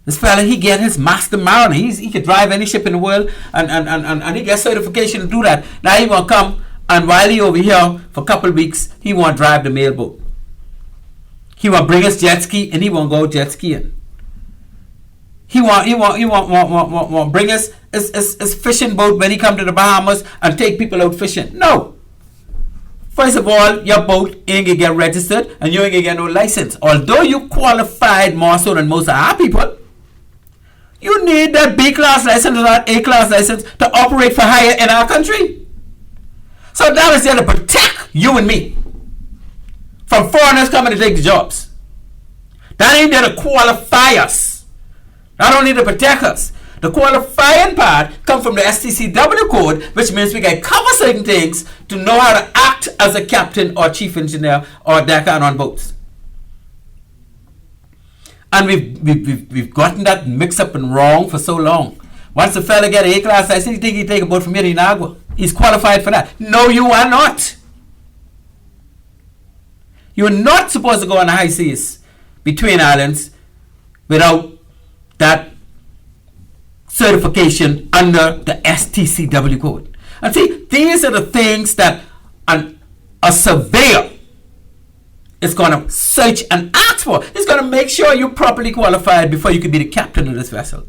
This fella, he get his master mariner. He can drive any ship in the world and he gets certification to do that. Now he want to come, and while he over here for a couple of weeks, he want to drive the mailboat. He want to bring his jet ski and he want to go jet skiing. He want bring his fishing boat when he come to the Bahamas and take people out fishing. No. First of all, your boat ain't gonna get registered and you ain't gonna get no license. Although you qualified more so than most of our people, you need that B-class license or that A-class license to operate for hire in our country. So that is there to protect you and me from foreigners coming to take the jobs. That ain't there to qualify us. That don't need to protect us. The qualifying part comes from the STCW code, which means we can cover certain things to know how to act as a captain or chief engineer or deckhand on boats. And we've gotten that mixed up and wrong for so long. Once the fella get an A-class license, you think he take a boat from here to Inagua. He's qualified for that. No, you are not. You're not supposed to go on the high seas between islands without that certification under the STCW code. And see, these are the things that a surveyor is going to search and ask for. He's going to make sure you're properly qualified before you can be the captain of this vessel.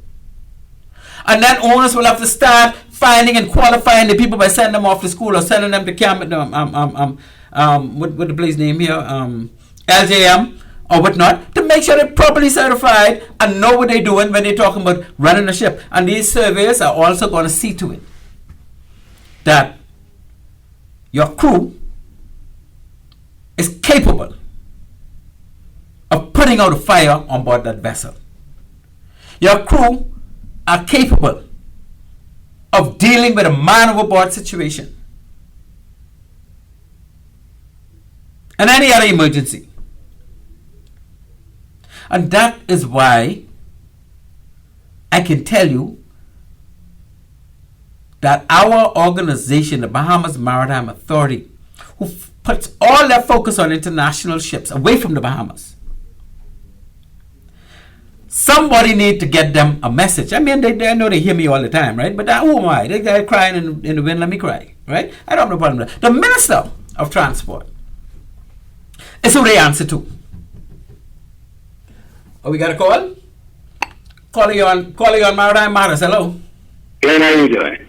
And then owners will have to start finding and qualifying the people by sending them off to school or sending them to camp. What the place name here? LJM or whatnot, to make sure they're properly certified and know what they're doing when they're talking about running a ship. And these surveyors are also going to see to it that your crew is capable of putting out a fire on board that vessel. Your crew are capable of dealing with a man overboard situation and any other emergency. And that is why I can tell you that our organization, the Bahamas Maritime Authority, who puts all their focus on international ships away from the Bahamas, somebody need to get them a message. I mean, they know they hear me all the time, right? But who am I? They're crying in the wind, let me cry, right? I don't have no problem with that. The Minister of Transport is who they answer to. Oh, we got a call? Calling on Maritime Matters. Hello. Glenn, how you doing?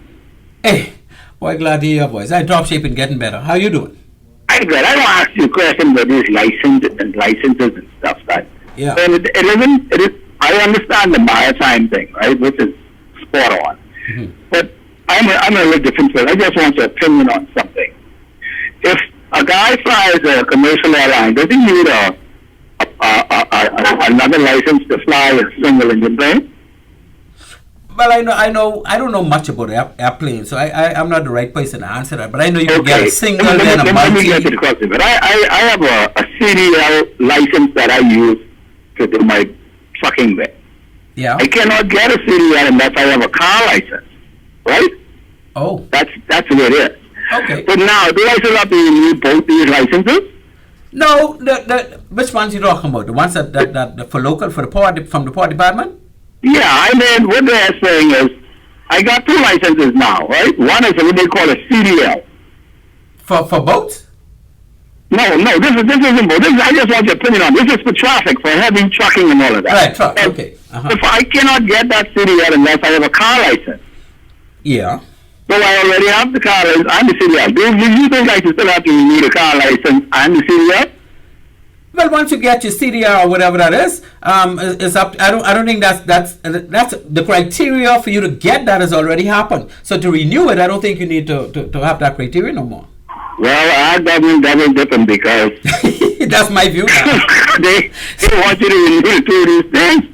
Hey, boy, glad to hear your voice. I'm top shape and getting better. How you doing? I'm good. I want to ask you a question about these licenses and stuff. That yeah. And it is. I understand the maritime thing, right, which is spot on. Mm-hmm. But I'm a little different. I just want your opinion on something. If a guy flies a commercial airline, does he need another license to fly a single engine plane? Well, I don't know much about airplanes, so I'm not the right person to answer that. But I know you can get a single and a multi. Let me get to the question. But I have a CDL license that I use to do my trucking bit. Yeah. I cannot get a CDL unless I have a car license, right? Oh. That's the way it is. Okay. But now, do I still have to renew both these licenses? No, which ones you talking about? The ones that for local from the port department? Yeah, I mean, what they're saying is, I got two licenses now, right? One is what they call a CDL. For boats? No, this isn't boat. I just want your opinion on this. Is for traffic, for heavy trucking and all of that. Right, truck. Okay. Uh-huh. If I cannot get that CDL unless I have a car license. Yeah. So I already have the car license and the CDL. Do you think I should still have to renew the car license and the CDL? Well, once you get your CDL or whatever that is, it's up. I don't think that's the criteria for you to get that has already happened. So to renew it, I don't think you need to have that criteria no more. Well, I double dipping because that's my view. they want you to renew two of these things.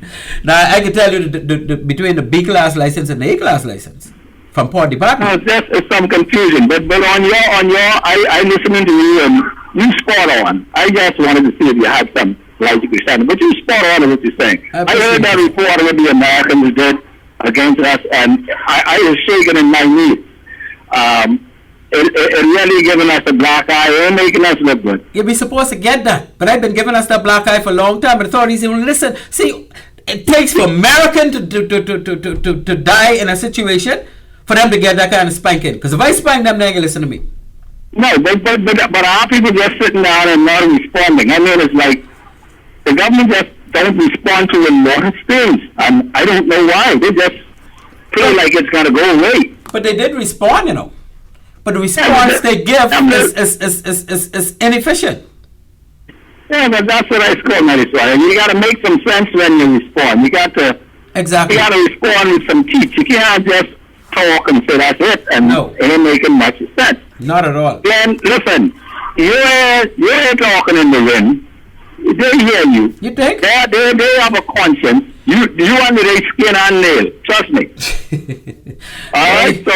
Now I can tell you the between the B class license and the A class license from port department. No, it's some confusion. But on your I listening to you and you spot on. I just wanted to see if you had some logical standing. But you spot on in what you're saying. I heard that report of what the Americans did against us, and I was shaking in my knees. It really giving us a black eye and making us look good. You'd be supposed to get that. But I've been giving us that black eye for a long time. But authorities say, well, listen, see, it takes for American to die in a situation for them to get that kind of spanking. Because if I spank them, they ain't gonna listen to me. No, but our people just sitting down and not responding. I mean, it's like the government just don't respond to a lot of things. And I don't know why. They just feel like it's going to go away. But they did respond, you know. But the response they give is inefficient. Yeah, but that's what I score, Marisol. You got to make some sense when you respond. You got to exactly. You got to respond with some teeth. You can't just talk and say that's it, and it ain't making much sense. Not at all. Then listen, you're talking in the wind. They hear you. You think? They have a conscience. You under their skin and nail. Trust me. All right. So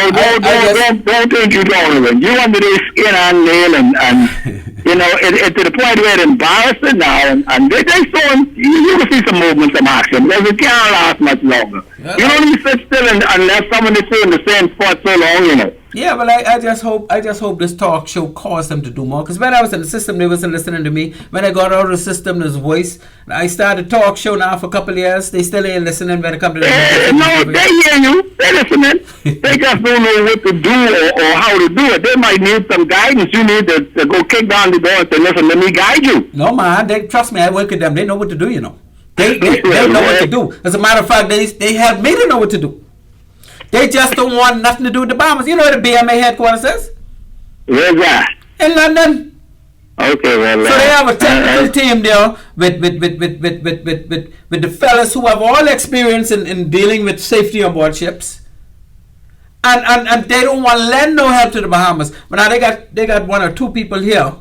don't think you don't win. You under their skin and nail, and you know it's to the point where it's embarrassing now, and they showing you will see some movement, some action, because it can't last much longer. Yeah. You don't need to sit still unless someone is in the same spot so long, you know. Yeah, well, I just hope this talk show caused them to do more. Because when I was in the system, they wasn't listening to me. When I got out of the system, there's voice. I started talk show now for a couple of years. They still ain't listening when it comes to the no, they hear you. They're listening. They just don't know what to do or how to do it. They might need some guidance. You need to go kick down the door and say, listen, let me guide you. No, man. Trust me, I work with them. They know what to do, you know. They know what to do. As a matter of fact, they help me to know what to do. They just don't want nothing to do with the Bahamas. You know where the BMA headquarters is? Where's that? In London. Okay, well. So they have a technical team there with the fellas who have all experience in dealing with safety on board ships. And they don't want to lend no help to the Bahamas. But now they got one or two people here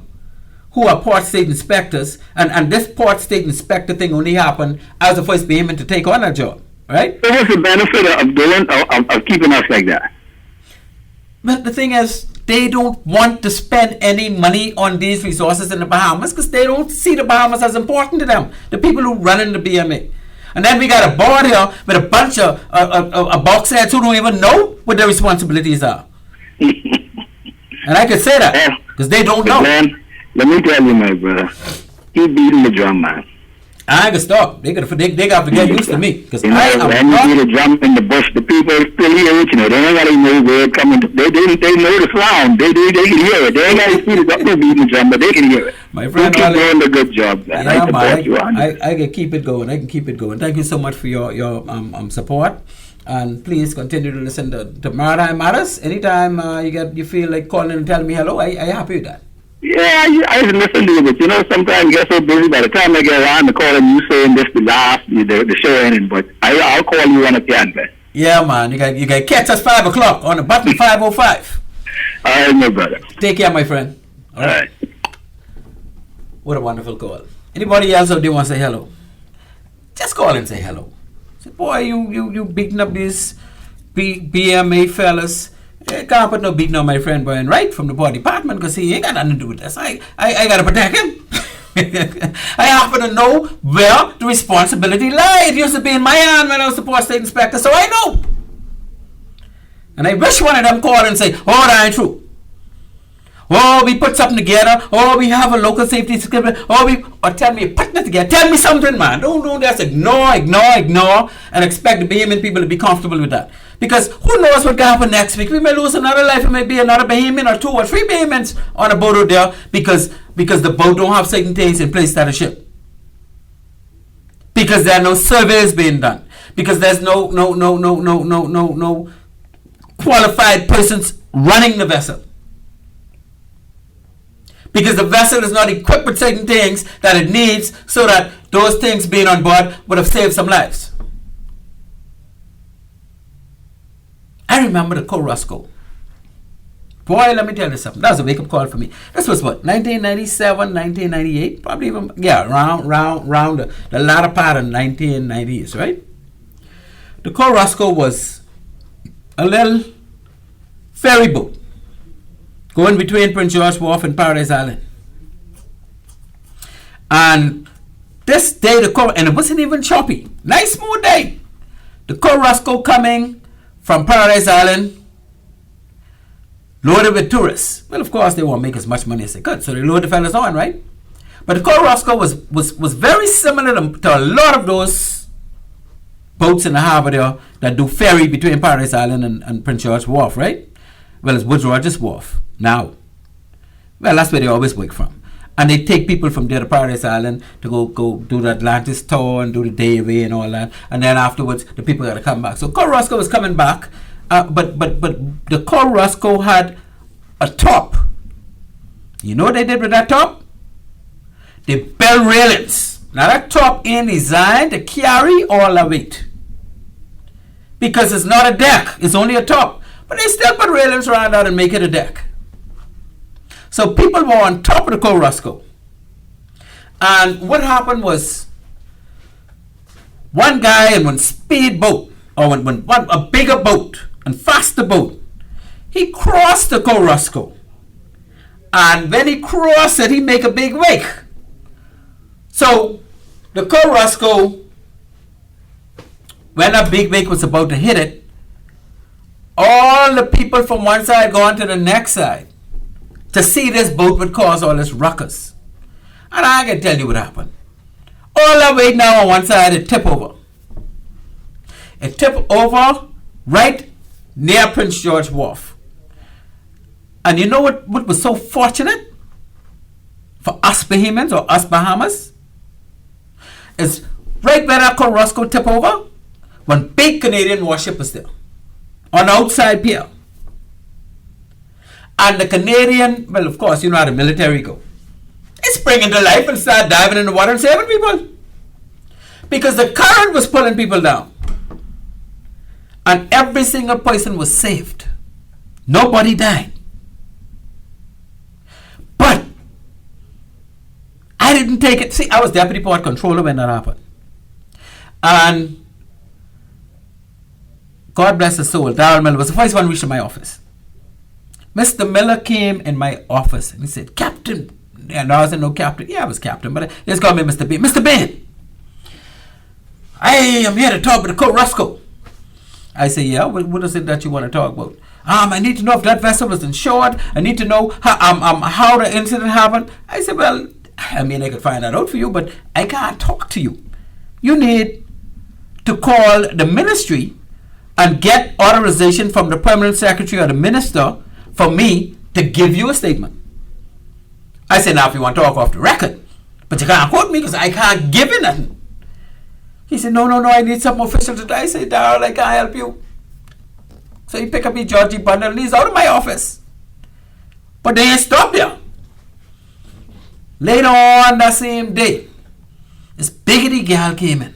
who are port state inspectors. And this port state inspector thing only happened as the first Bahamian to take on that job. Right? So what's the benefit of doing of keeping us like that? But the thing is, they don't want to spend any money on these resources in the Bahamas because they don't see the Bahamas as important to them. The people who run in the BMA. And then we got a board here with a bunch of box heads who don't even know what their responsibilities are. And I could say that because they don't know. Man, let me tell you, my brother, he beating the drum, man. I ain't gonna stop. They got to get used to me because you know, when you beat a drum in the bush, the people still hear it. You know, they ain't gotta know where it coming. They know the sound. They can hear it. They ain't gotta see the beating the drum, but they can hear it. My friend, you keep doing a good job, man. Yeah, I can keep it going. I can keep it going. Thank you so much for your support, and please continue to listen to Maritime Matters. Anytime you feel like calling and telling me hello, I happy with that. Yeah, I listen to you, but you know, sometimes you get so busy. By the time I get around to calling you, saying this the last, the show ending, but I'll call you when I can, man. Yeah, man. You got catch us 5 o'clock on the button 505. All right, my brother. Take care, my friend. All right. What a wonderful call. Anybody else out there want to say hello? Just call and say hello. Say, boy, you beating up these BMA fellas. I can't put no beating on my friend Brian Wright from the Port Department because he ain't got nothing to do with this. I got to protect him. I happen to know where the responsibility lies. It used to be in my hand when I was the Port State Inspector, so I know. And I wish one of them called and say, oh, that ain't true. Oh, we put something together. Oh, we have a local safety script. Or tell me, putting it together. Tell me something, man. Don't just ignore, and expect the Bahamian people to be comfortable with that. Because who knows what can happen next week? We may lose another life. It may be another Bahamian or 2 or 3 Bahamians on a boat out there because the boat don't have certain things in place at a ship. Because there are no surveys being done. Because there's no qualified persons running the vessel. Because the vessel is not equipped with certain things that it needs so that those things being on board would have saved some lives. I remember the Corusco. Boy, let me tell you something. That was a wake-up call for me. This was what, 1997, 1998? Probably even, yeah, around the latter part of 1990s, right? The Corusco was a little ferry boat going between Prince George Wharf and Paradise Island. And this day, and it wasn't even choppy. Nice smooth day. The Corusco coming from Paradise Island, loaded with tourists. Well, of course, they won't make as much money as they could, so they load the fellas on, right? But the Corusco was very similar to a lot of those boats in the harbor there that do ferry between Paradise Island and Prince George Wharf, right? Well, it's Woods Rogers Wharf now. Well, that's where they always work from. And they take people from there to Paradise Island to go do the Atlantis tour and do the day away and all that. And then afterwards, the people got to come back. So Corusco was coming back, but the Corusco had a top. You know what they did with that top? They built railings. Now that top ain't designed to carry all the weight. Because it's not a deck, it's only a top. But they still put railings around that and make it a deck. So people were on top of the Corusco. And what happened was, one guy in one speedboat, or a bigger boat, and faster boat, he crossed the Corusco. And when he crossed it, he make a big wake. So the Corusco, when a big wake was about to hit it, all the people from one side go on to the next side to see this boat would cause all this ruckus. And I can tell you what happened. All that weight now on one side, it tipped over. It tipped over right near Prince George Wharf. And you know what was so fortunate for us Bahamians or us Bahamas? Is right where that Corusco tipped over, one big Canadian warship was there on the outside pier. And the Canadian, well, of course, you know how the military go. They spring into life and start diving in the water and saving people. Because the current was pulling people down. And every single person was saved. Nobody died. But I didn't take it. See, I was deputy port controller when that happened. And God bless his soul, Darrell Miller was the first one reached my office. Mr. Miller came in my office and he said, Captain. And I wasn't no captain. Yeah, I was captain, but they just called me Mr. Bain. Mr. Bain, I am here to talk about the Corusco. I say, yeah, what is it that you want to talk about? I need to know if that vessel was insured. I need to know how the incident happened. I said, well, I mean, I could find that out for you, but I can't talk to you. You need to call the ministry and get authorization from the permanent secretary or the minister for me to give you a statement. I said, now if you want to talk off the record, but you can't quote me because I can't give you nothing. He said, no, I need some official to do. I said, Darrell, I can't help you. So he picked up his Georgie bundle and he's out of my office. But they ain't stopped there. Later on that same day, this biggity gal came in.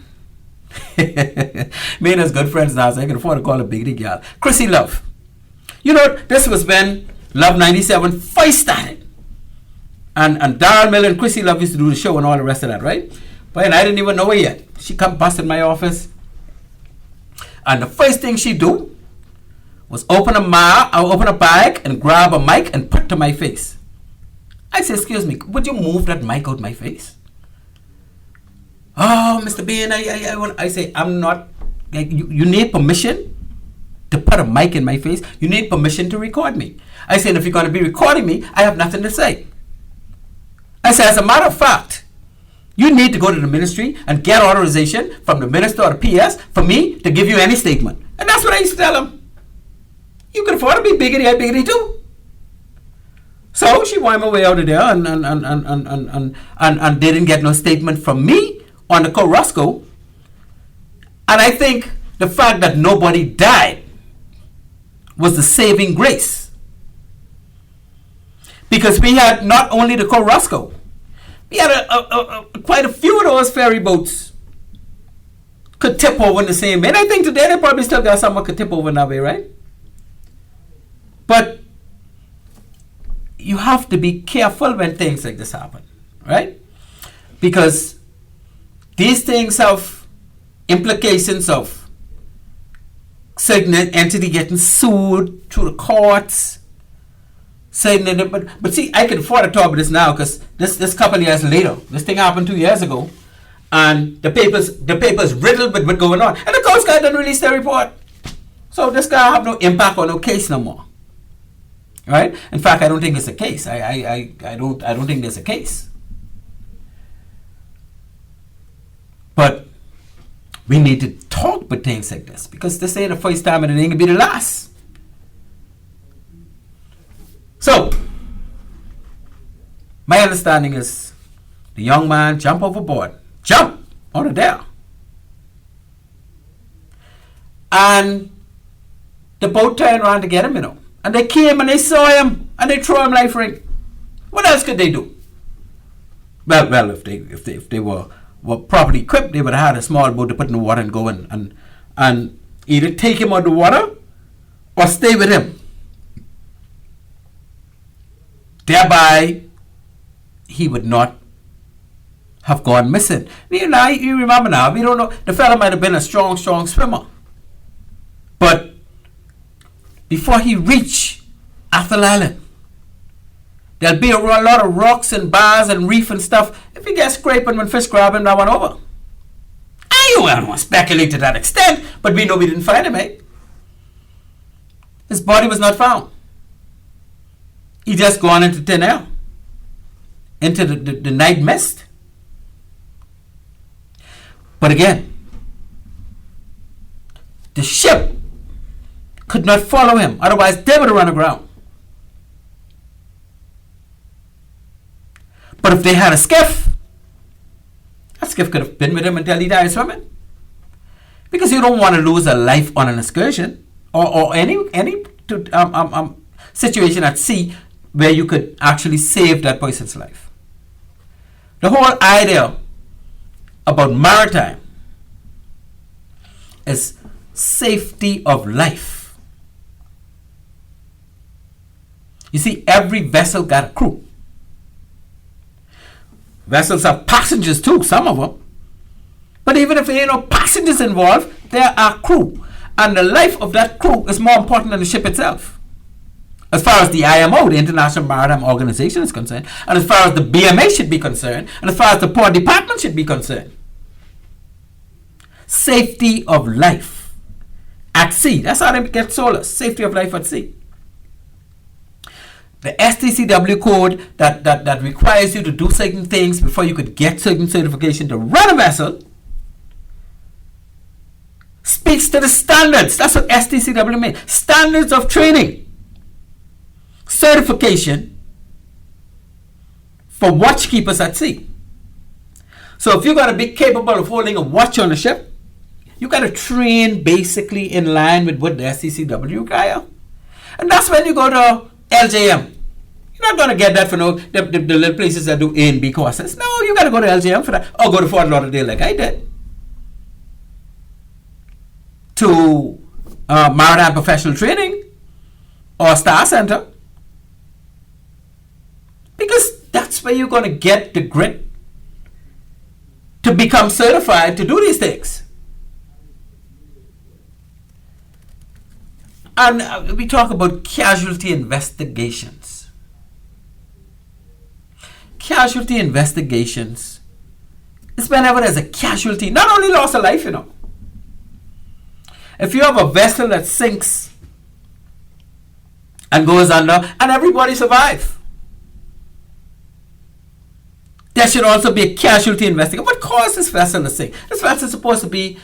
Me and his good friends now, so I can afford to call her biggity gal. Chrissy Love. You know, this was when Love 97 first started. And Darrell Miller and Chrissy Love used to do the show and all the rest of that, right? But I didn't even know her yet. She come bust in my office. And the first thing she do was open a bag and grab a mic and put to my face. I said, excuse me, would you move that mic out my face? Oh, Mr. Bain, I say, I'm not, like, you need permission to put a mic in my face. You need permission to record me. I said, if you're going to be recording me, I have nothing to say. I said, as a matter of fact, you need to go to the ministry and get authorization from the minister or the PS for me to give you any statement. And that's what I used to tell him. You can afford to be biggity, I biggity too. So she wound my way out of there and didn't get no statement from me on the Corusco. And I think the fact that nobody died was the saving grace. Because we had not only the Corusco, we had quite a few of those ferry boats could tip over in the same way. And I think today they probably still got someone could tip over in that way, right? But you have to be careful when things like this happen, right? Because these things have implications of certain entity getting sued through the courts. But see, I can afford to talk about this now because this couple of years later, this thing happened 2 years ago, and the papers riddled with what's going on, and the Coast Guard didn't release their report. So this guy have no impact on no case no more, right? In fact, I don't think it's a case. I don't think there's a case. But we need to talk about things like this because this ain't the first time and it ain't gonna be the last. So, my understanding is the young man jump overboard. Jump out of there. And the boat turned around to get him, you know. And they came and they saw him and they threw him life ring. What else could they do? Well, if they were properly equipped, they would have had a small boat to put in the water and go in and either take him out of the water or stay with him. Thereby, he would not have gone missing. You remember now, we don't know, the fellow might have been a strong swimmer. But before he reached Athol Island, there'll be a lot of rocks and bars and reef and stuff. If he gets scraping when fish grab him, that one over. I don't want to speculate to that extent, but we know we didn't find him, eh? His body was not found. He just gone into thin air, into the night mist. But again, the ship could not follow him, otherwise they would have run aground. But if they had a skiff, that skiff could have been with him until he died swimming. Because you don't want to lose a life on an excursion or any situation at sea where you could actually save that person's life. The whole idea about maritime is safety of life. You see, every vessel got a crew. Vessels have passengers too, some of them. But even if there ain't no passengers involved, there are crew. And the life of that crew is more important than the ship itself. As far as the IMO, the International Maritime Organization, is concerned, and as far as the BMA should be concerned, and as far as the Port Department should be concerned. Safety of life at sea. That's how they get SOLAS, safety of life at sea. The STCW code that requires you to do certain things before you could get certain certification to run a vessel speaks to the standards. That's what STCW means. Standards of training. Certification for watchkeepers at sea. So if you're going to be capable of holding a watch on a ship, you got to train basically in line with what the STCW require. And that's when you go to LJM. You're not going to get that for the little places that do A and B courses. No, you got to go to LJM for that. Or go to Fort Lauderdale like I did. To Maritime Professional Training or Star Center. Because that's where you're going to get the grit to become certified to do these things. And we talk about casualty investigations. Casualty investigations is whenever there's a casualty, not only loss of life, you know. If you have a vessel that sinks and goes under and everybody survives, there should also be a casualty investigation. What caused this vessel to sink? This vessel is supposed to be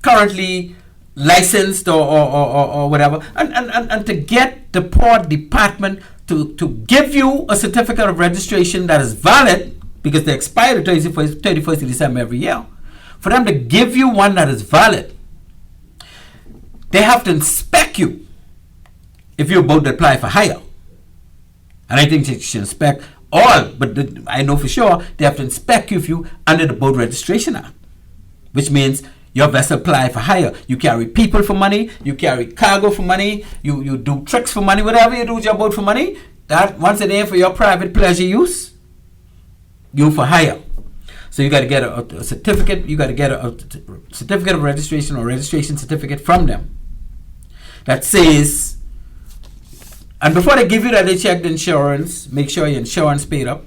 currently licensed or whatever, and to get the Port Department to give you a certificate of registration that is valid, because they expire the 31st of December every year, for them to give you one that is valid, they have to inspect you if you're about to apply for hire. And I think they should inspect all, but I know for sure they have to inspect you if you under the Boat Registration Act, which means your vessel apply for hire. You carry people for money, you carry cargo for money, you do tricks for money, whatever you do with your boat for money, that once a day for your private pleasure use, you for hire. So you got to get a certificate, you got to get a certificate of registration or registration certificate from them that says, and before they give you that, they check the insurance, make sure your insurance paid up.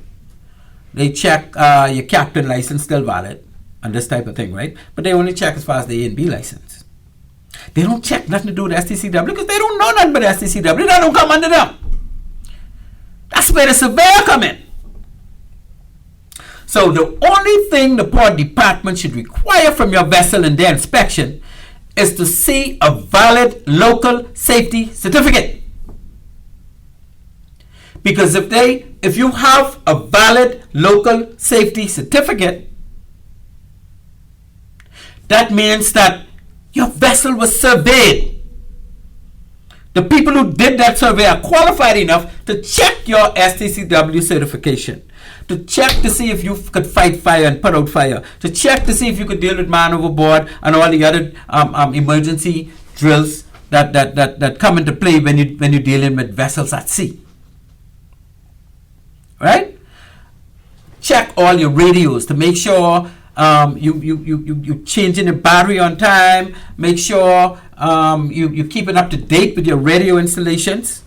They check your captain license still valid, and this type of thing, right? But they only check as far as the A and B license. They don't check nothing to do with STCW because they don't know nothing but STCW. That don't come under them. That's where the surveyor come in. So the only thing the Port Department should require from your vessel in their inspection is to see a valid local safety certificate. Because if you have a valid local safety certificate, that means that your vessel was surveyed. The people who did that survey are qualified enough to check your STCW certification, to check to see if you could fight fire and put out fire, to check to see if you could deal with man overboard and all the other emergency drills that come into play when you're dealing with vessels at sea. right? Check all your radios to make sure you changing the battery on time. Make sure you keeping up to date with your radio installations.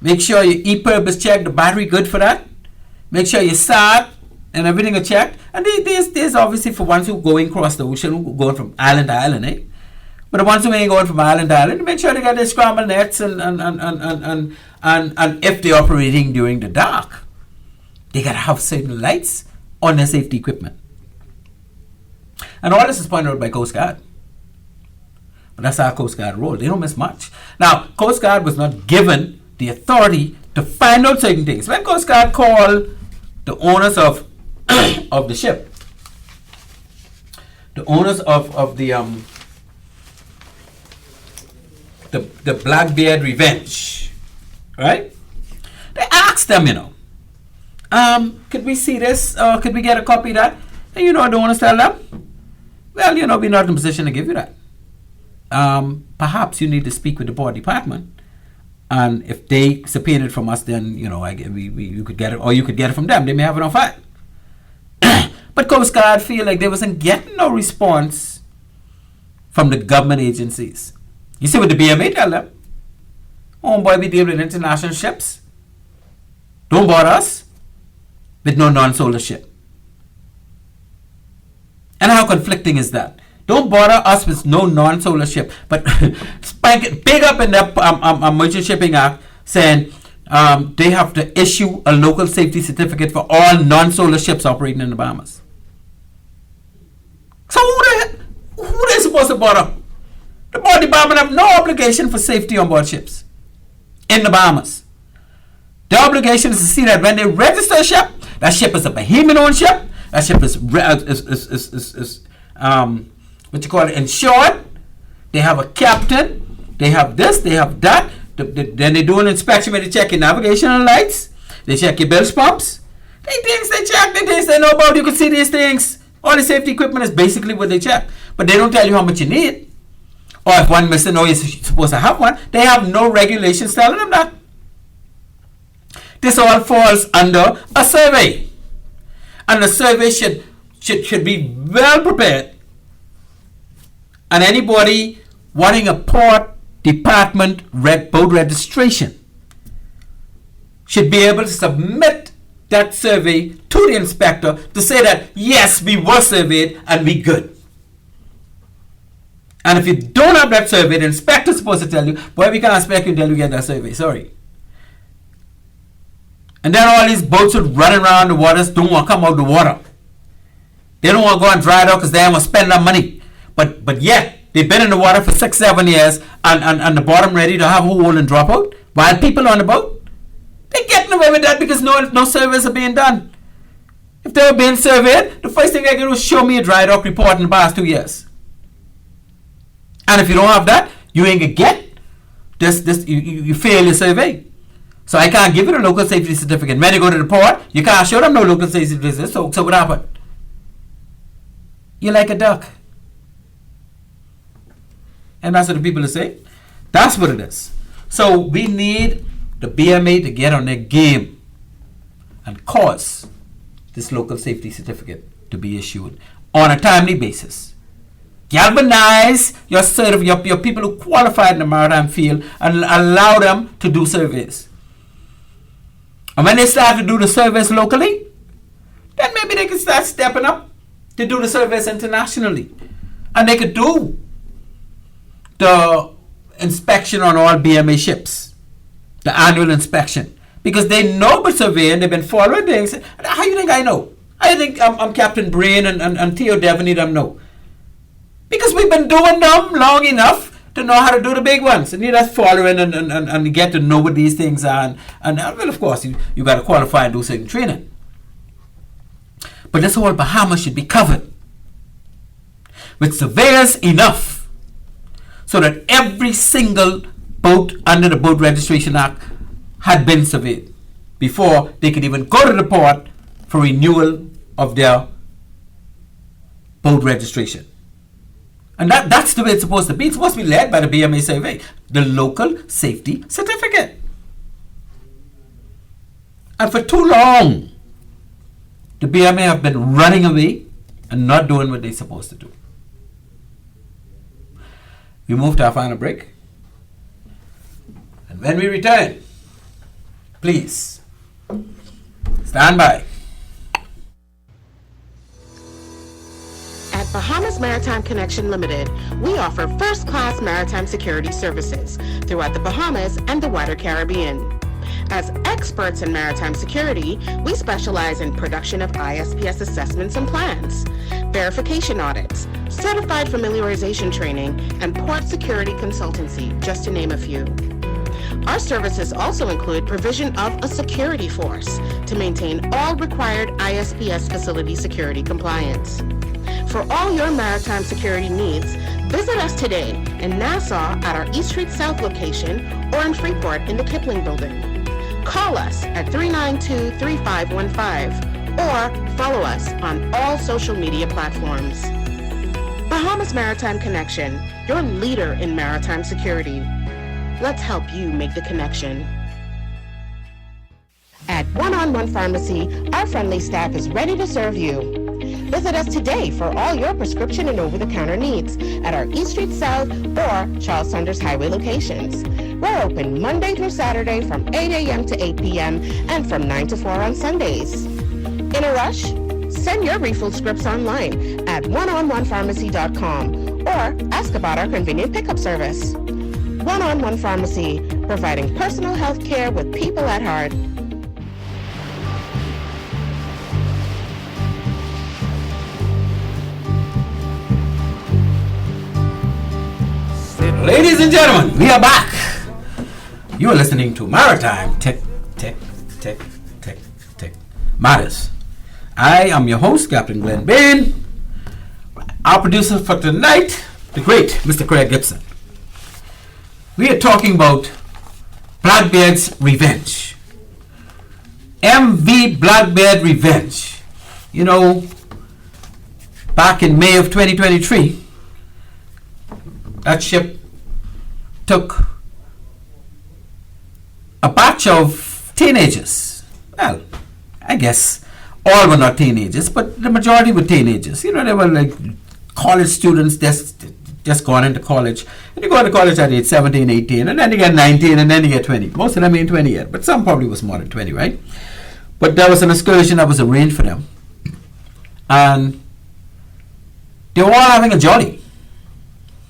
Make sure your EPIRB is checked, the battery good for that. Make sure your SAT and everything are checked. And there's obviously for ones who going across the ocean, who going from island to island, eh? But the ones who ain't going from island to island, make sure they got their scrambled nets and if they're operating during the dark, they gotta have certain lights on their safety equipment. And all this is pointed out by Coast Guard. But that's how Coast Guard roll. They don't miss much. Now, Coast Guard was not given the authority to find out certain things. When Coast Guard called the owners of of the ship, the owners of the Blackbeard Revenge, right? They asked them, could we see this? Or could we get a copy of that? And the owners tell them, well, we're not in a position to give you that. Perhaps you need to speak with the port department. And if they subpoena it from us, then, you could get it, or you could get it from them. They may have it on file. But Coast Guard feel like they wasn't getting no response from the government agencies. You see what the BMA tell them? Oh boy, we deal with international ships. Don't bother us with no non-solar ship. And how conflicting is that? Don't bother us with no non-solar ship. But big up in the Merchant Shipping Act saying they have to issue a local safety certificate for all non-solar ships operating in the Bahamas. So who they supposed to bother? The Port Department have no obligation for safety on board ships in the Bahamas. The obligation is to see that when they register a ship, that ship is a Bahamian-owned ship. That ship is insured. They have a captain. They have this. They have that. Then they do an inspection where they check your navigational lights. They check your bilge pumps. They things they check. They things they know about. You can see these things. All the safety equipment is basically what they check. But they don't tell you how much you need. Or if one missing, you're supposed to have one. They have no regulations telling them that. This all falls under a survey. And the survey should be well prepared. And anybody wanting a port department boat registration should be able to submit that survey to the inspector to say that, yes, we were surveyed and we good. And if you don't have that survey, the inspector is supposed to tell you, boy, we can't inspect you until you get that survey. Sorry. And then all these boats would run around the waters, don't want to come out of the water. They don't want to go and dry dock because they don't want to spend that money. But yet, they've been in the water for 6-7 years and the bottom ready to have a hole and drop out. While people on the boat, they're getting away with that because no surveys are being done. If they were being surveyed, the first thing they can do is show me a dry dock report in the past 2 years. And if you don't have that, you ain't going to get this. You fail your survey. So I can't give you a local safety certificate. When you go to the port, you can't show them no local safety certificate. So what happened? You're like a duck. And that's what the people are saying. That's what it is. So we need the BMA to get on their game and cause this local safety certificate to be issued on a timely basis. Galvanize your people who qualified in the maritime field and allow them to do surveys. And when they start to do the surveys locally, then maybe they can start stepping up to do the surveys internationally. And they could do the inspection on all BMA ships, the annual inspection. Because they know about surveying, they've been following things. How you think I know? I think I'm Captain Brain and Theo Devaney them know. Because we've been doing them long enough to know how to do the big ones. And you're just following and get to know what these things are. And well, of course, you got to qualify and do certain training. But this whole Bahamas should be covered with surveyors enough so that every single boat under the Boat Registration Act had been surveyed before they could even go to the port for renewal of their boat registration. And that's the way it's supposed to be. It's supposed to be led by the BMA survey, the local safety certificate. And for too long, the BMA have been running away and not doing what they're supposed to do. We move to our final break. And when we return, please stand by. At Bahamas Maritime Connection Limited, we offer first-class maritime security services throughout the Bahamas and the wider Caribbean. As experts in maritime security, we specialize in production of ISPS assessments and plans, verification audits, certified familiarization training, and port security consultancy, just to name a few. Our services also include provision of a security force to maintain all required ISPS facility security compliance. For all your maritime security needs, visit us today in Nassau at our East Street South location or in Freeport in the Kipling Building. Call us at 392-3515 or follow us on all social media platforms. Bahamas Maritime Connection, your leader in maritime security. Let's help you make the connection. At One-on-One Pharmacy, our friendly staff is ready to serve you. Visit us today for all your prescription and over-the-counter needs at our East Street South or Charles Saunders Highway locations. We're open Monday through Saturday from 8 a.m. to 8 p.m. and from 9 to 4 on Sundays. In a rush? Send your refill scripts online at oneononepharmacy.com or ask about our convenient pickup service. One-on-One Pharmacy, providing personal health care with people at heart. Ladies and gentlemen, we are back. You are listening to Maritime Matters. I am your host, Captain Glenn Bain. Our producer for tonight, the great Mr. Craig Gibson. We are talking about Blackbeard's Revenge. MV Blackbeard Revenge. You know, back in May of 2023, that ship took a batch of teenagers. Well, I guess all were not teenagers, but the majority were teenagers. You know, they were like college students just gone into college. And you go into college at age 17, 18, and then you get 19, and then you get 20. Most of them ain't 20 yet, but some probably was more than 20, right? But there was an excursion that was arranged for them. And they were all having a jolly.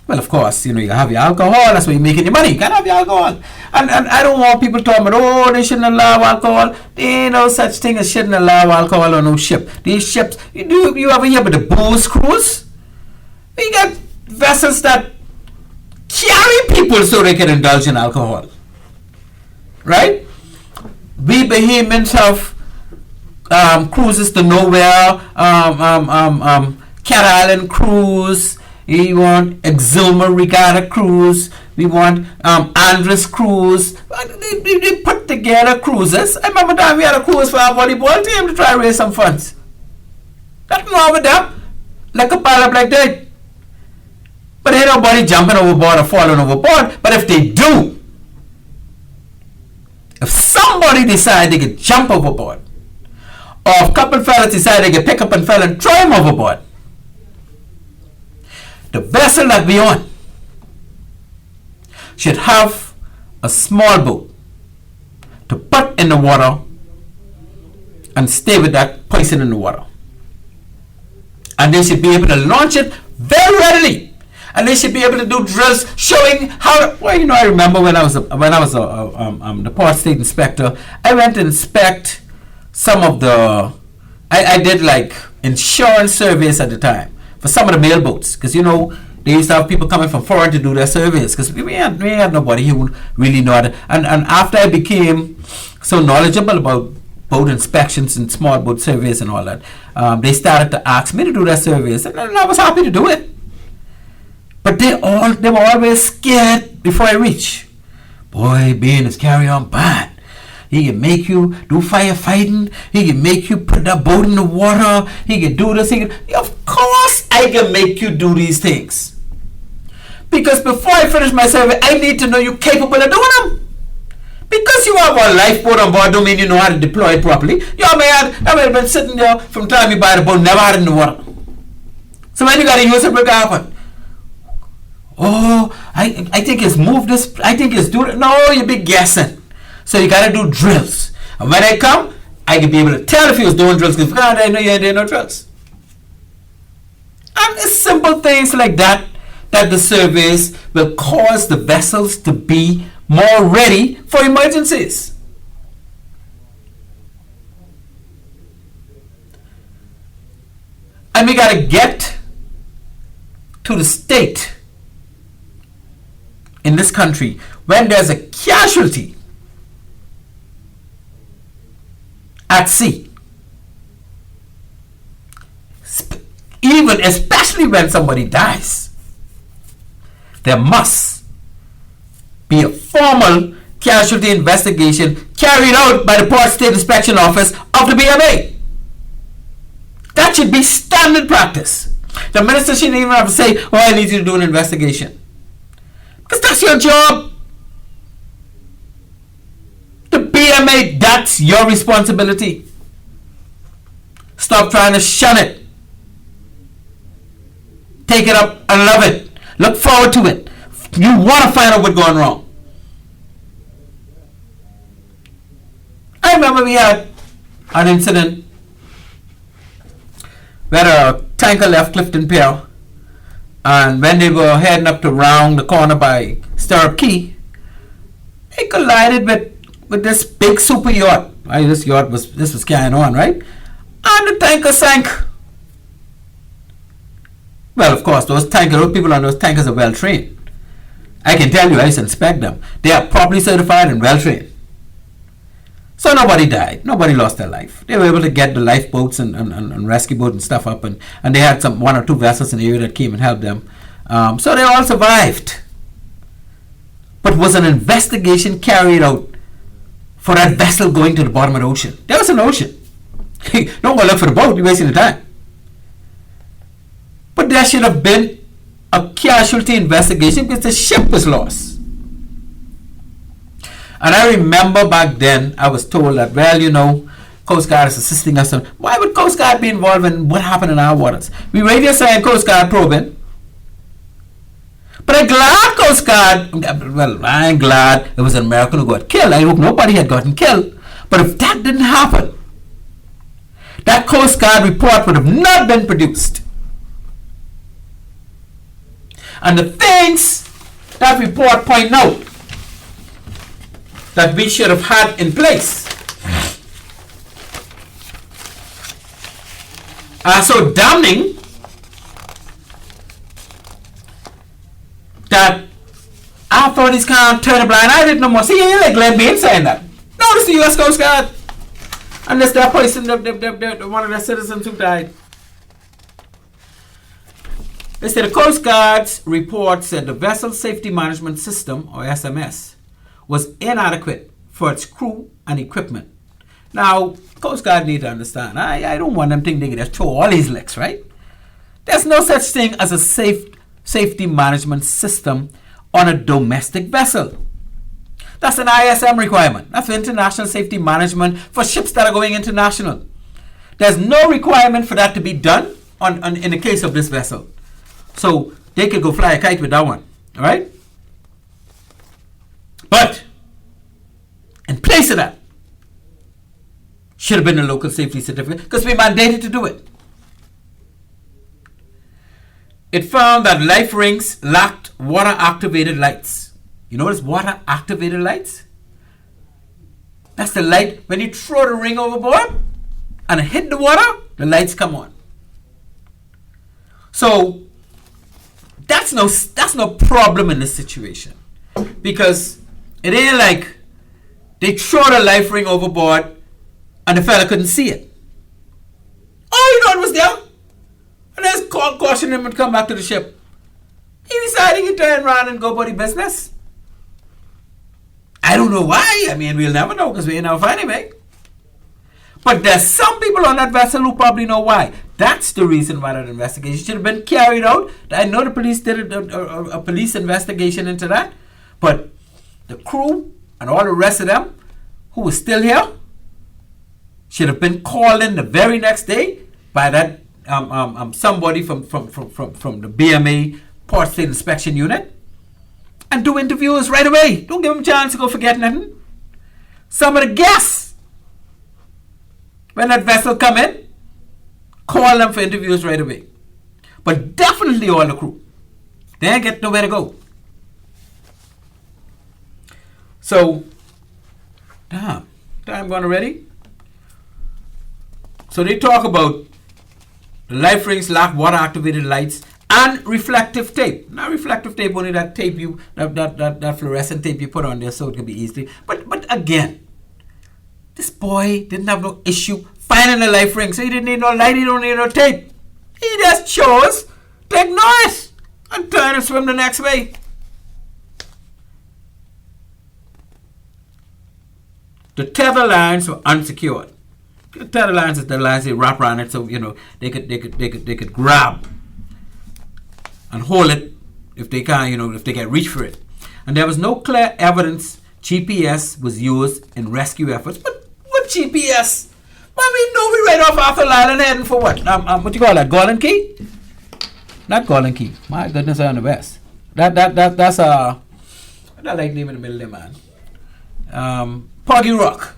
Well, of course, you know, you have your alcohol, that's where you're making your money. You can't have your alcohol. And I don't want people talking about, oh, they shouldn't allow alcohol. There ain't no such thing as shouldn't allow alcohol on no ship. These ships, you ever hear about the booze cruise? You got vessels that carry people so they can indulge in alcohol. Right? We Bahamians have cruises to nowhere, Cat Island cruise. We want Exuma Regatta cruise. We want Andres cruise. They put together cruises. I remember that we had a cruise for our volleyball team to try to raise some funds. Nothing wrong with them. Like a pile up like that. But ain't nobody jumping overboard or falling overboard. But if they do, if somebody decide they could jump overboard, or if a couple fellas decide they could pick up and fell and throw him overboard, the vessel that we on should have a small boat to put in the water and stay with that poison in the water. And they should be able to launch it very readily. And they should be able to do drills showing how. Well, you know, I remember when I was the port state inspector, I went to inspect some of the. I did like insurance surveys at the time for some of the mail boats, because you know they used to have people coming from foreign to do their surveys, because we had nobody who really know it. And after I became so knowledgeable about boat inspections and small boat surveys and all that, they started to ask me to do their surveys, and I was happy to do it. But they were always scared before I reach. Boy, being is carry on bad. He can make you do firefighting. He can make you put that boat in the water. He can do this. Of course I can make you do these things. Because before I finish my survey, I need to know you're capable of doing them. Because you have a lifeboat on board don't mean you know how to deploy it properly. You may have been sitting there from the time you buy the boat, never had it in the water. So when you got to use it, what happen? Oh, I think it's moved this, I think it's doing it. No, you be guessing. So you got to do drills. And when I come, I can be able to tell if he was doing drills because I know you ain't doing no drills. And it's simple things like that the surveys will cause the vessels to be more ready for emergencies. And we got to get to the state in this country when there's a casualty at sea, even especially when somebody dies, there must be a formal casualty investigation carried out by the Port State Inspection Office of the BMA. That should be standard practice. The minister shouldn't even have to say, oh, I need you to do an investigation. Because that's your job. The BMA, that's your responsibility. Stop trying to shun it. Take it up and love it. Look forward to it. You want to find out what's going wrong. I remember we had an incident where a tanker left Clifton Pier, and when they were heading up to round the corner by Stirrup Key, it collided with this big super yacht. This was carrying on, right? And the tanker sank. Well, of course, those people on those tankers are well trained. I can tell you, I used to inspect them. They are properly certified and well trained. So nobody died. Nobody lost their life. They were able to get the lifeboats and rescue boats and stuff up, and they had one or two vessels in the area that came and helped them. So they all survived. But was an investigation carried out for that vessel going to the bottom of the ocean? There was an ocean. Don't go look for the boat. You're wasting the time. But there should have been a casualty investigation because the ship was lost. And I remember back then I was told that, well, Coast Guard is assisting us. Why would Coast Guard be involved in what happened in our waters? We radio saying Coast Guard probing. But I'm glad Coast Guard, well, I'm glad it was an American who got killed. I hope nobody had gotten killed. But if that didn't happen, that Coast Guard report would have not been produced. And the things that report point out that we should have had in place are so damning that our authorities can't turn a blind eye to it no more. See, you like Glenn Bain saying that. Notice the U.S. Coast Guard. Unless they're poisoning one of their citizens who died. They said the Coast Guard's report said the Vessel Safety Management System, or SMS, was inadequate for its crew and equipment. Now, Coast Guard need to understand, I don't want them thinking they can throw all these licks, right? There's no such thing as a safety management system on a domestic vessel. That's an ISM requirement. That's international safety management for ships that are going international. There's no requirement for that to be done in the case of this vessel. So they could go fly a kite with that one. All right? But in place of that, should have been a local safety certificate because we mandated to do it. It found that life rings lacked water-activated lights. You notice water-activated lights? That's the light when you throw the ring overboard and it hit the water, the lights come on. So that's no problem in this situation because it ain't like they throw the life ring overboard and the fella couldn't see it. All you know it was there. And there's caution him and come back to the ship. He decided to turn around and go about his business. I don't know why. I mean, we'll never know because we ain't never find him, eh? But there's some people on that vessel who probably know why. That's the reason why that investigation should have been carried out. I know the police did a police investigation into that. But the crew and all the rest of them who were still here should have been called in the very next day by that somebody from the BMA Port State Inspection Unit and do interviews right away. Don't give them a chance to go forget nothing. Some of the guests, when that vessel come in, call them for interviews right away. But definitely all the crew. They ain't get nowhere to go. So, time gone already. So they talk about the life rings lack water activated lights and reflective tape. Now reflective tape, only that tape that fluorescent tape you put on there so it can be easily. But again, this boy didn't have no issue finding a life ring, so he didn't need no light, he don't need no tape. He just chose to ignore it and turn and swim the next way. The tether lines were unsecured. The tether lines is the lines they wrap around it, so they could grab and hold it if they can, if they can reach for it. And there was no clear evidence GPS was used in rescue efforts. But what GPS? Well, we know we right off Arthur Island heading for what? What do you call that? Golden Key? Not Golden Key. My goodness, I'm the best. That's I like name in the middle there, man. Poggy Rock.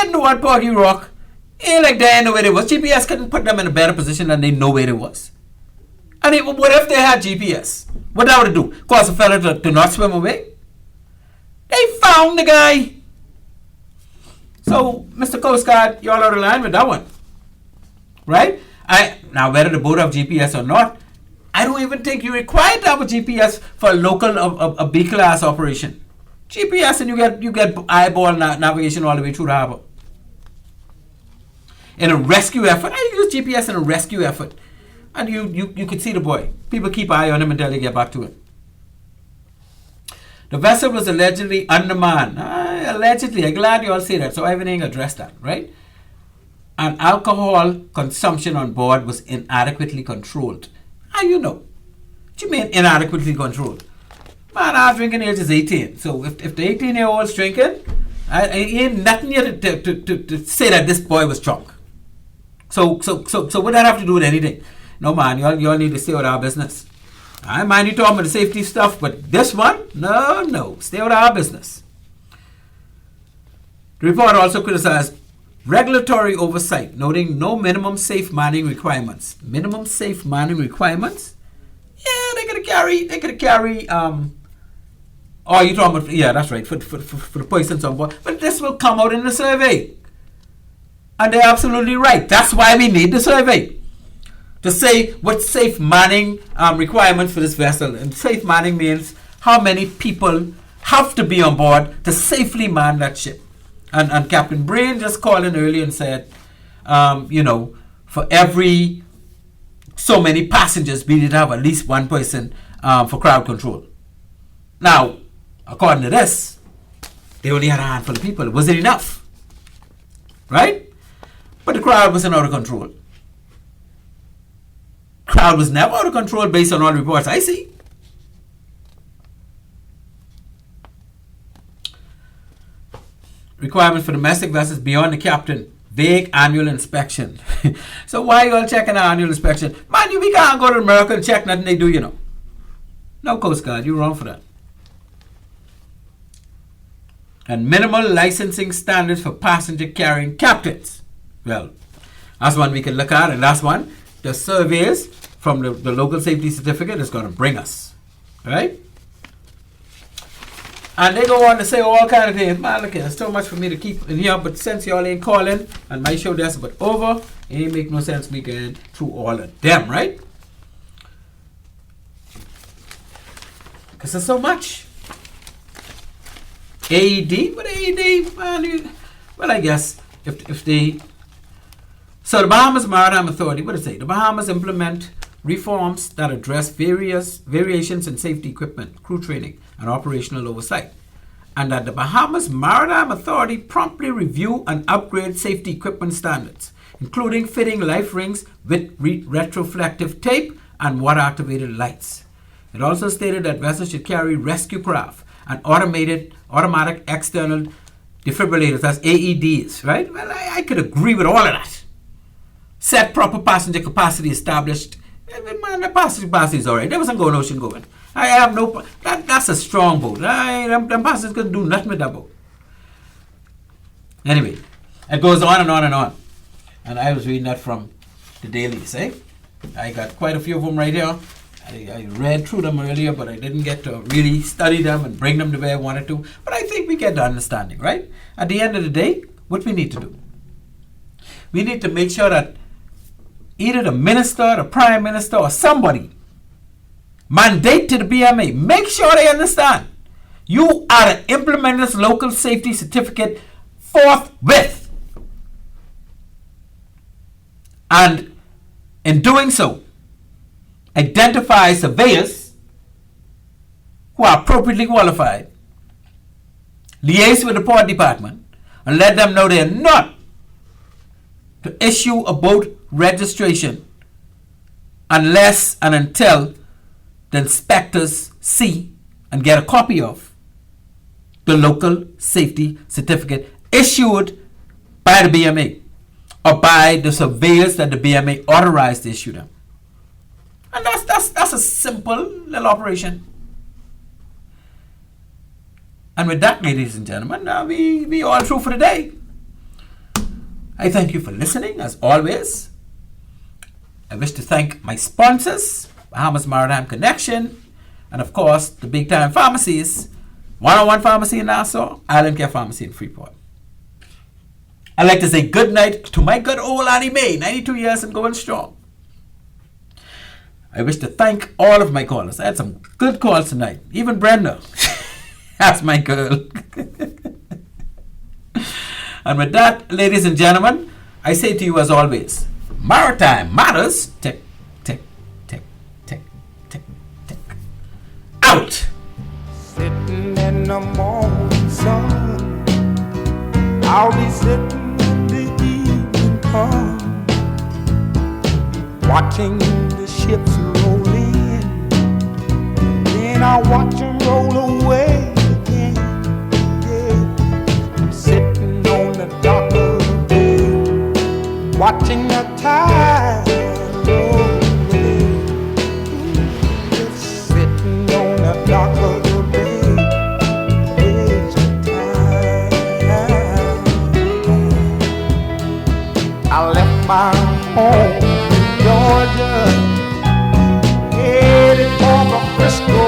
Ain't know what Poggy Rock. Ain't like they know where it was. GPS couldn't put them in a better position than they know where it was. And what if they had GPS? What that would do? Cause a fella to not swim away? They found the guy. So, Mr. Coast Guard, y'all out of line with that one. Right? Now, whether the boat have GPS or not, I don't even think you're required to have a GPS for a local, a B-class operation. GPS and you get eyeball navigation all the way through the harbor. In a rescue effort, I use GPS in a rescue effort. And you could see the boy. People keep eye on him until they get back to him. The vessel was allegedly undermanned. Allegedly, I'm glad you all say that. So everything addressed that, right? And alcohol consumption on board was inadequately controlled. How you know? What you mean inadequately controlled? Man, our drinking age is 18. So if the 18-year-old's drinking, ain't nothing yet to say that this boy was drunk. So what that have to do with anything? No, man, y'all need to stay with our business. I mind you talking about the safety stuff, but this one, no, stay with our business. The report also criticized regulatory oversight, noting no minimum safe manning requirements. Minimum safe manning requirements? Yeah, they could carry. Oh, you talking about? Yeah, that's right. For the persons on board, but this will come out in the survey, and they're absolutely right. That's why we need the survey to say what safe manning requirements for this vessel. And safe manning means how many people have to be on board to safely man that ship. And Captain Brain just called in earlier and said, for every so many passengers, we need to have at least one person for crowd control. Now, according to this, they only had a handful of people. Was it enough? Right? But the crowd wasn't out of control. Crowd was never out of control based on all the reports I see. Requirements for domestic vessels beyond the captain. Vague annual inspection. So why you all checking our annual inspection? Man, we can't go to America and check nothing they do, No, Coast Guard, you're wrong for that. And minimal licensing standards for passenger carrying captains. Well, that's one we can look at, and that's one the surveys from the local safety certificate is going to bring us. Right? And they go on to say all kind of things. Man, look, there's so much for me to keep in here, but since y'all ain't calling and my show that's about over, it ain't make no sense me going through all of them, right? Because there's so much. AED? What AED? Man, well, I guess if they... So the Bahamas Maritime Authority, what does it say? The Bahamas implement reforms that address variations in safety equipment, crew training, and operational oversight. And that the Bahamas Maritime Authority promptly review and upgrade safety equipment standards, including fitting life rings with retroflective tape and water-activated lights. It also stated that vessels should carry rescue craft and automated automatic external defibrillators, that's AEDs, right? Well, I could agree with all of that. Set proper passenger capacity established. Man, the passenger capacity is all right. There wasn't going ocean going. I have no... That's a strong boat. Them passengers couldn't do nothing with that boat. Anyway, it goes on and on and on. And I was reading that from the dailies, eh? I got quite a few of them right here. I read through them earlier, but I didn't get to really study them and bring them the way I wanted to. But I think we get the understanding, right? At the end of the day, what we need to do? We need to make sure that either the minister, the prime minister, or somebody mandate to the BMA, make sure they understand. You are to implement this local safety certificate forthwith. And in doing so, identify surveyors who are appropriately qualified, liaise with the port department, and let them know they are not to issue a boat registration unless and until the inspectors see and get a copy of the local safety certificate issued by the BMA or by the surveyors that the BMA authorized to issue them. And that's a simple little operation. And with that, ladies and gentlemen, we all through for the day. I thank you for listening, as always. I wish to thank my sponsors, Bahamas Maritime Connection, and of course, the big time pharmacies, 101 Pharmacy in Nassau, Island Care Pharmacy in Freeport. I'd like to say good night to my good old Annie Mae, 92 years and going strong. I wish to thank all of my callers. I had some good calls tonight. Even Brenda. That's my girl. And with that, ladies and gentlemen, I say to you as always, Maritime Matters, tick, tick, tick, tick, tick, tick. Out! Sitting in the morning sun, I'll be sitting in the evening come, watching the ships roll in, then I'll watch them roll away again. Yeah, I'm sitting on the dock of the bay, watching the tide roll away. Just sitting on the dock of the bay, wasting time. I left my home in Georgia, headed for the Frisco